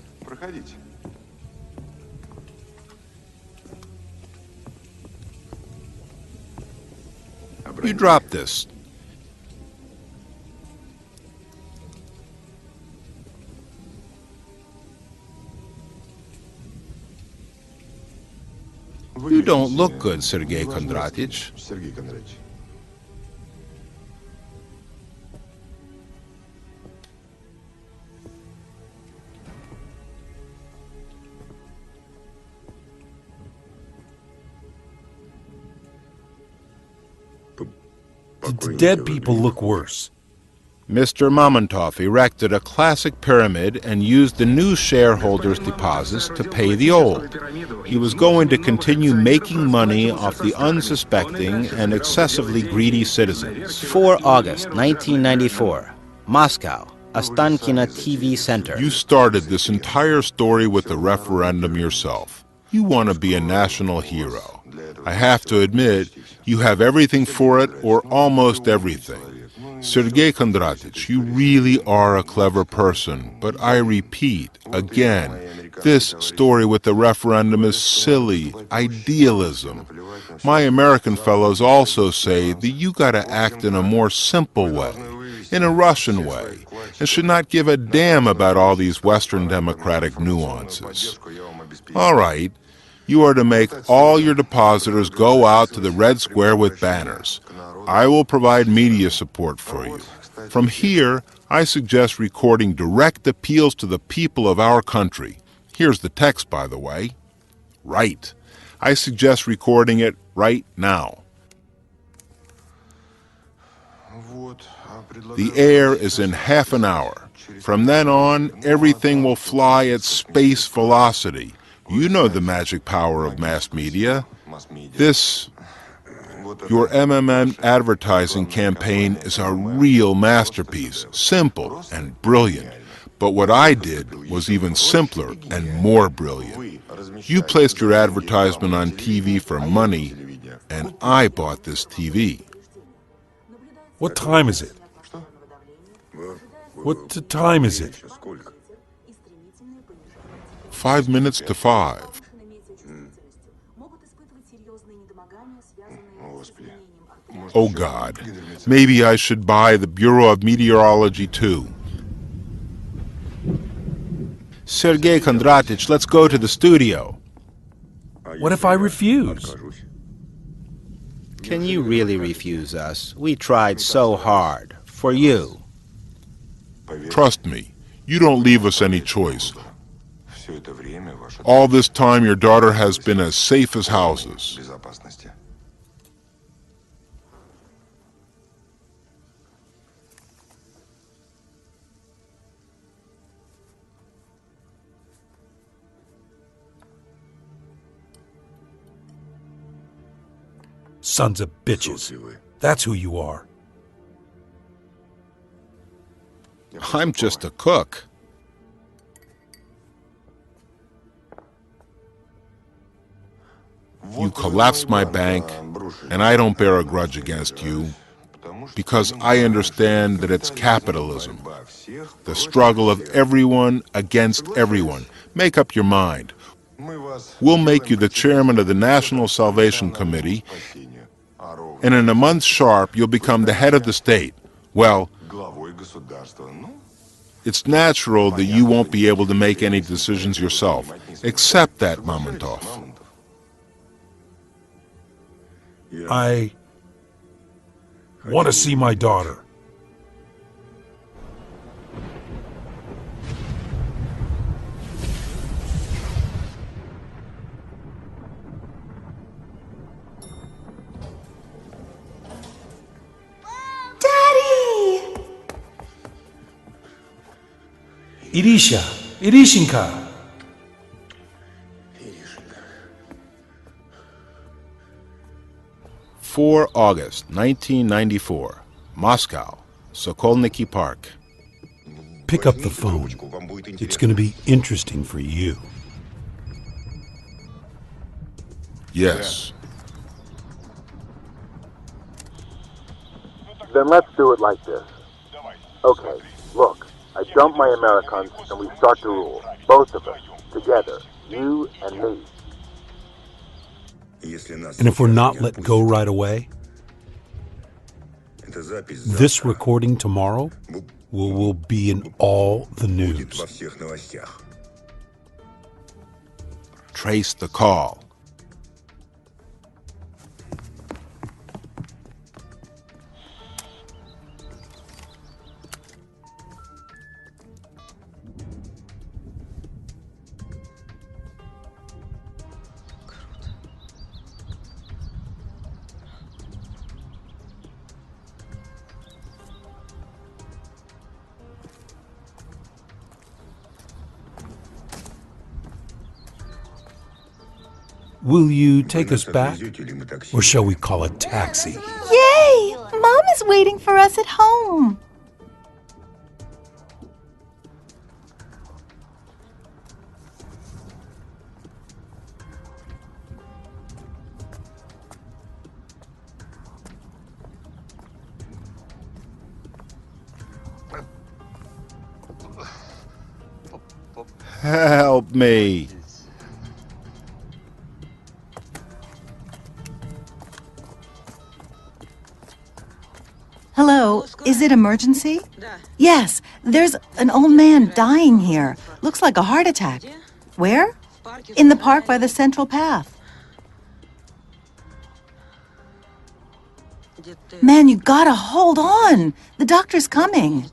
[SPEAKER 1] You drop this. You don't look good, Sergey Kondratich.
[SPEAKER 8] The dead people look worse.
[SPEAKER 1] Mr. Mamontov erected a classic pyramid and used the new shareholders' deposits to pay the old. He was going to continue making money off the unsuspecting and excessively greedy citizens.
[SPEAKER 6] 4 August 1994, Moscow, Ostankino TV Center.
[SPEAKER 2] You started this entire story with the referendum yourself. You want to be a national hero. I have to admit, you have everything for it, or almost everything. Sergey Kondratich, you really are a clever person, but I repeat, again, this story with the referendum is silly, idealism. My American fellows also say that you gotta act in a more simple way, in a Russian way, and should not give a damn about all these Western democratic nuances. All right, you are to make all your depositors go out to the Red Square with banners. I will provide media support for you. From here, I suggest recording direct appeals to the people of our country. Here's the text, by the way. Right. I suggest recording it right now. The air is in half an hour. From then on, everything will fly at space velocity. You know the magic power of mass media. Your MMM advertising campaign is a real masterpiece, simple and brilliant. But what I did was even simpler and more brilliant. You placed your advertisement on TV for money, and I bought this TV.
[SPEAKER 3] What time is it? What time is it?
[SPEAKER 2] 5 minutes to 5. Oh God, maybe I should buy the Bureau of Meteorology too.
[SPEAKER 1] Sergey Kondratich, let's go to the studio.
[SPEAKER 8] What if I refuse?
[SPEAKER 6] Can you really refuse us? We tried so hard. For you.
[SPEAKER 2] Trust me, you don't leave us any choice. All this time your daughter has been as safe as houses.
[SPEAKER 3] Sons of bitches. That's who you are.
[SPEAKER 1] I'm just a cook.
[SPEAKER 2] You collapsed my bank, and I don't bear a grudge against you, because I understand that it's capitalism, the struggle of everyone against everyone. Make up your mind. We'll make you the chairman of the National Salvation Committee, and in a month sharp you'll become the head of the state. Well, it's natural that you won't be able to make any decisions yourself. Accept that, Mamontov.
[SPEAKER 3] I want to see my daughter.
[SPEAKER 4] Daddy!
[SPEAKER 3] Irisha, Irishinka.
[SPEAKER 1] 4 August 1994, Moscow, Sokolniki Park.
[SPEAKER 3] Pick up the phone. It's going to be interesting for you.
[SPEAKER 2] Yes.
[SPEAKER 10] Then let's do it like this. Okay, look, I dump my Americans and we start to rule. Both of us, together, you and me.
[SPEAKER 3] And if we're not let go right away, this recording tomorrow will be in all the news.
[SPEAKER 1] Trace the call.
[SPEAKER 3] Will you take us back? Or shall we call a taxi?
[SPEAKER 4] Yay! Mom is waiting for us at home.
[SPEAKER 1] Help me.
[SPEAKER 12] Hello, is it emergency? Yes, there's an old man dying here. Looks like a heart attack. Where? In the park by the central path. Man, you gotta hold on. The doctor's coming.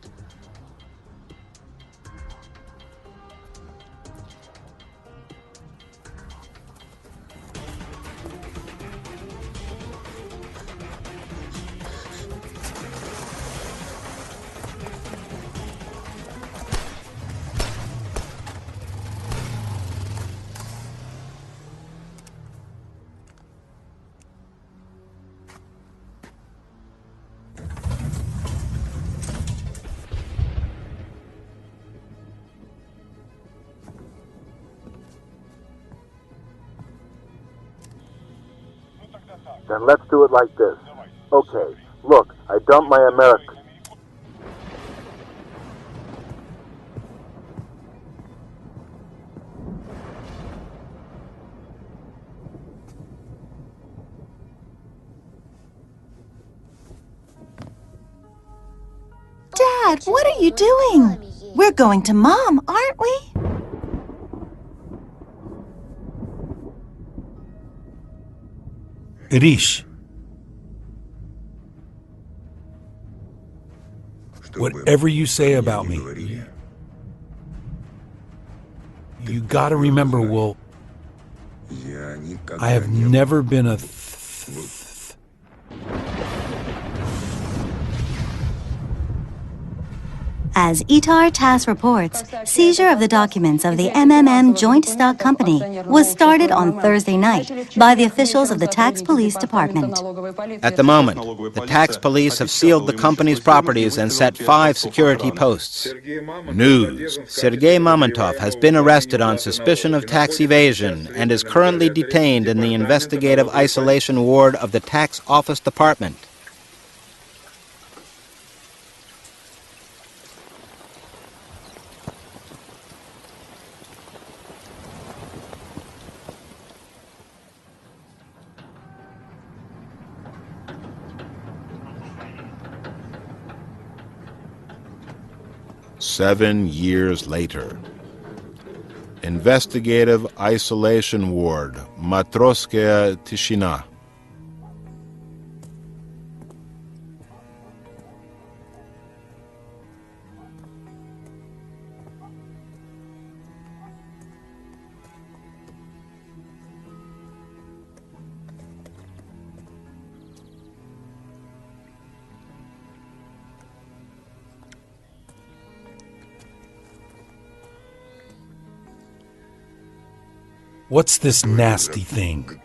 [SPEAKER 10] Then let's do it like this. Okay, look, I dumped my American.
[SPEAKER 12] Dad, what are you doing? We're going to Mom, aren't we?
[SPEAKER 3] Irish, whatever you say about me, you gotta remember, I have never been a
[SPEAKER 4] As Itar TASS reports, seizure of the documents of the MMM Joint Stock Company was started on Thursday night by the officials of the Tax Police Department.
[SPEAKER 6] At the moment, the tax police have sealed the company's properties and set 5 security posts.
[SPEAKER 1] News.
[SPEAKER 6] Sergey Mavrodi has been arrested on suspicion of tax evasion and is currently detained in the investigative isolation ward of the Tax Office Department.
[SPEAKER 1] Seven years later. Investigative Isolation Ward, Matroskaya Tishina.
[SPEAKER 3] What's this nasty thing?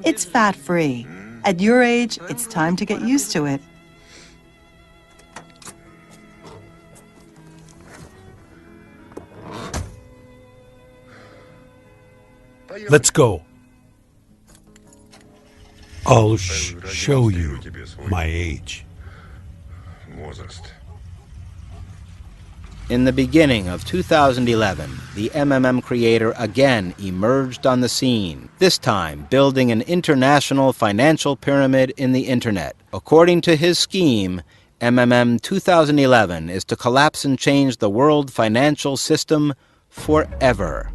[SPEAKER 12] It's fat-free. At your age, it's time to get used to it.
[SPEAKER 3] Let's go. I'll show you my age.
[SPEAKER 6] In the beginning of 2011, the MMM creator again emerged on the scene, this time building an international financial pyramid in the Internet. According to his scheme, MMM 2011 is to collapse and change the world financial system forever.